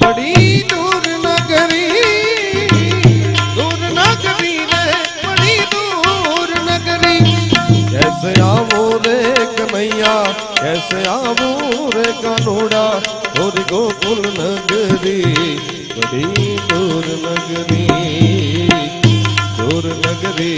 बड़ी दूर नगरी रे बड़ी दूर नगरी कैसे आवो रे कन्हैया कैसे आवो रे कानूड़ा और गोकुल नगरी बड़ी दूर नगरी बड़ी दूर नगरी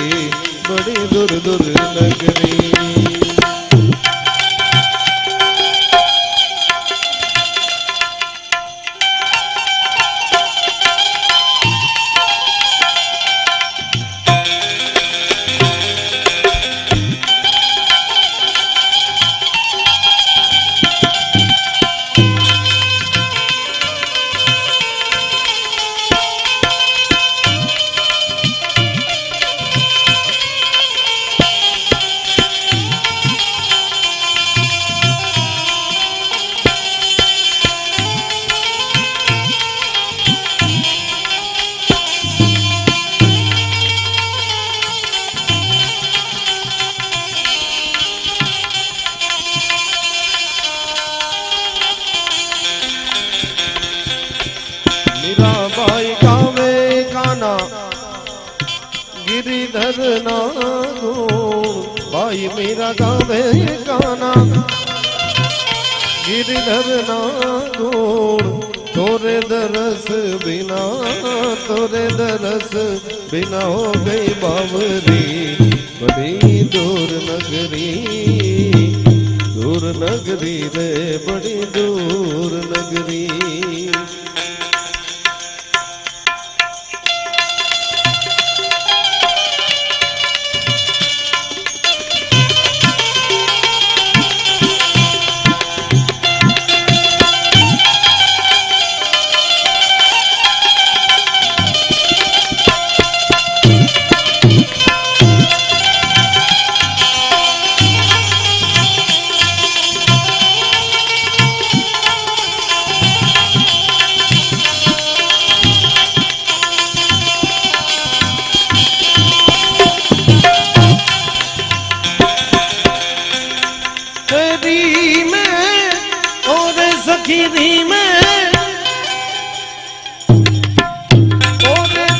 गिरिधर नागो भाई मेरा गावे गाना गिरिधर नागो तोरे दरस बिना हो गई बावरी बड़ी दूर नगरी रे बड़ी दूर नगरी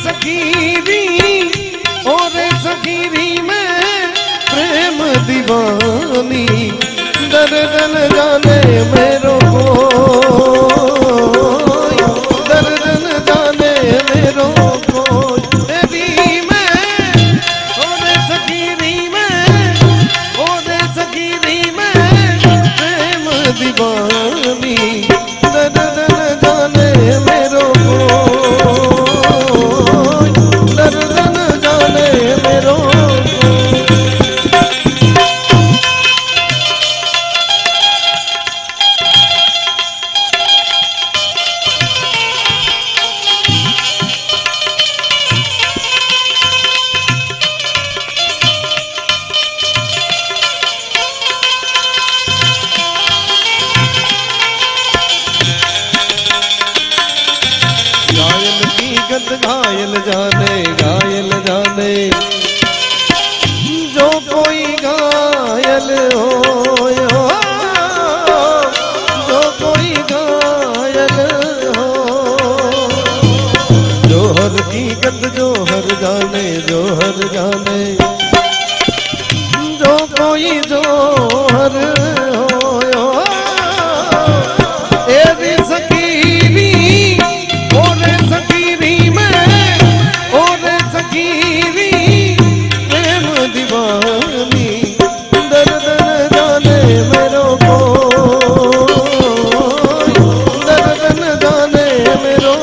सखी री सकीरी में प्रेम दीवानी दर्द न जाने मेरो कोई दर्द न जाने मेरो कोई तेरी में और सकीरी में प्रेम दीवानी दर्द न जाने मेरो कोई दर्द न जाने मेरो घायल जाने जो कोई घायल हो जो कोई घायल हो जोहर की गंद जोहर जाने जो कोई जोहर हो एरी सकीरी ओरे सकीरी में ओरे सकीरी प्रेम दीवानी दर्द न जाने मेरो कोई दर्द न जाने मेरो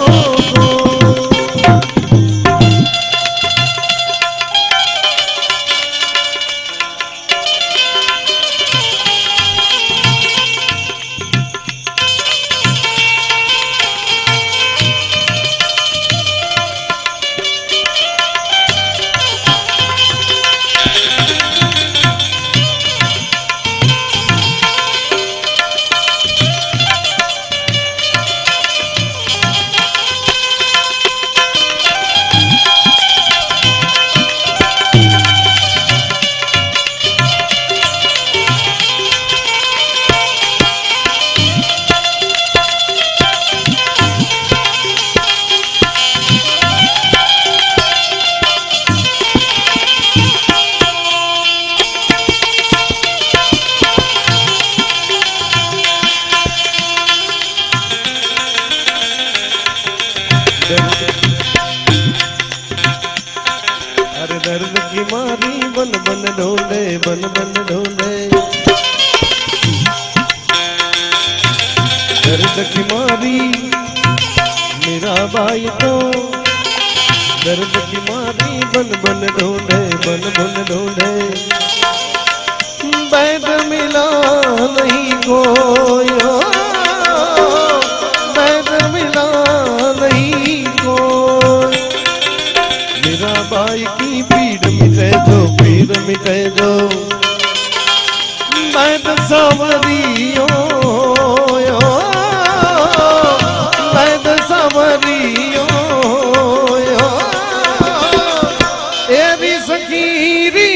अरे दर्द की मारी बन बन ढूंढे दर्द की मारी मेरा भाई तो दर्द की मारी बन बन ढूंढे बैद मिला नहीं कोई बैद मिला नहीं कोई मेरा भाई की पीड़ मिटे जो बैद सावरियो बैद सावरियो एरी सकीरी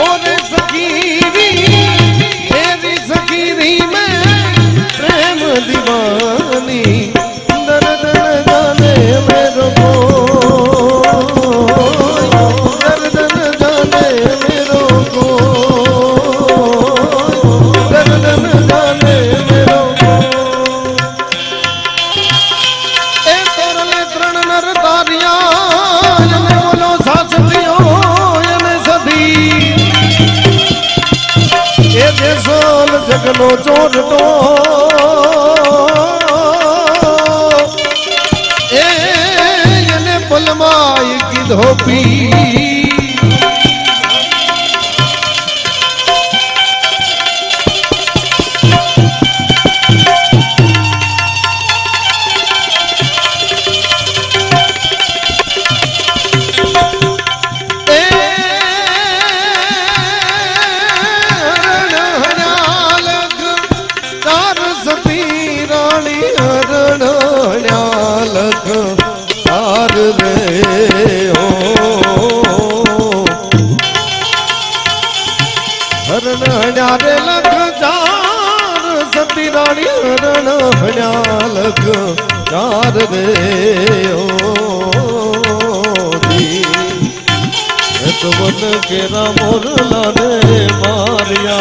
ओरे सकीरी एरी सकीरी में प्रेम दीवानी दर्द न जाने मेरो कोई दर्द न जाने मेरो कोई दर्द न जाने मेरो ए तोरले त्रण नर तारिया जने बोलो सास दियो जने सदी ए देसोल जगनो चोर तो ए जने पलमाई की धोपी हरणारे लख चार सती रानी हरण लख चार रे ओ दी मन केरा मोरला ने मारिया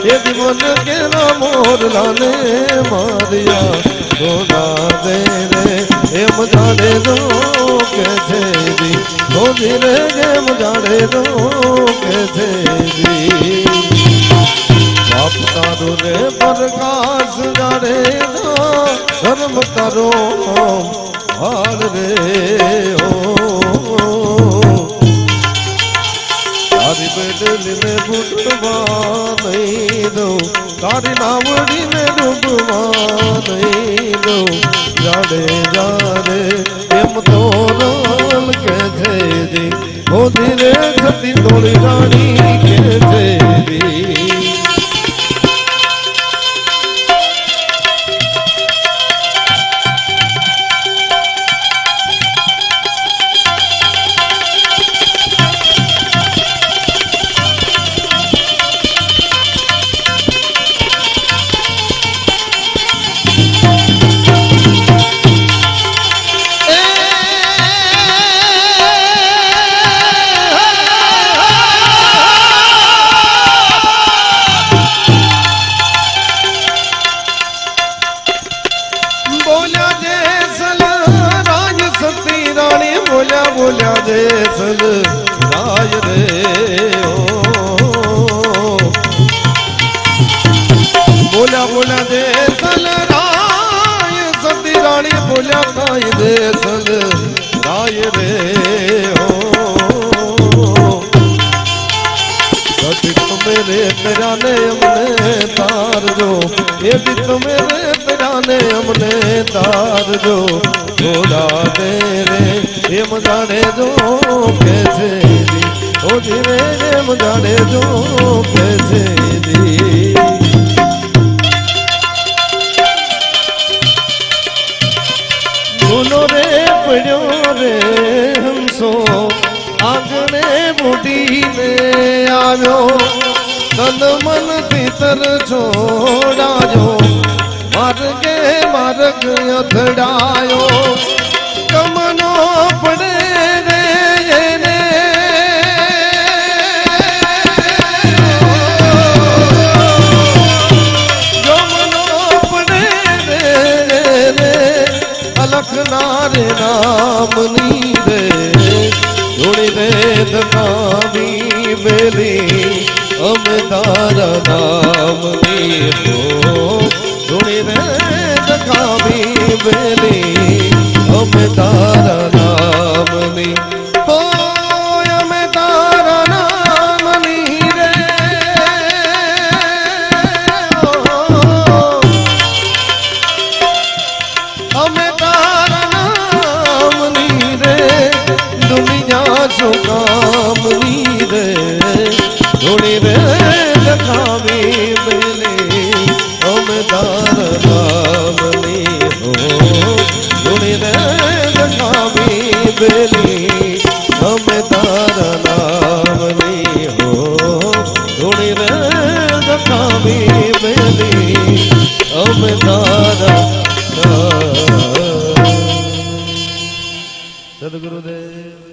ये मन केरा मोरला ने मारिया सोना दे रे एम जाने दो कैसे दी तो धीरे एम जाने दो कैसे दी बाप तारो रे प्रकाश जाने दो धर्म तारो हाल रे तारी बेडली ने बुटवा नहीं दो तारी नावड़ी ने डूबवा नहीं दो जाड़े जा रे एम तो रोल कैसे दी ओ धीरे सती तोड़ी रानी कैसे दी बोलिया जैसल राय रे बोलिया जैसल राय सती रानी बोलिया काई जैसल राय रे सती मेरे तराने हमने तार जो ये भी मेरे तराने हमने तार जो थोड़ा दे रे ये मजाने जो कैसे दी ओ धीरे ये मजाने जो कैसे दी बोलो रे पड़ो रे हमसो आंगने बूटी ने आयो तन मन भीतर छोड़ायो मार्ग अथड़ायो कमनो पड़े रे कमनो पड़े रे अलख नारे नाम नी रे जोड़ी रे दकावी बेली हम तारा नाम नी हो जोड़ी रे दकावी बेली हम तारा नाम नी हो हम तारा नाम नी रे हम तारा नाम नी रे दुनिया जो काम नी रे जोड़ी रे दखावी बेली हम तारा नाम नी हो जोड़ी रे दखावी बेली हम तारा नाम नी हो जोड़ी रे दखावी बेली हम तारा नाम सदगुरुदेव।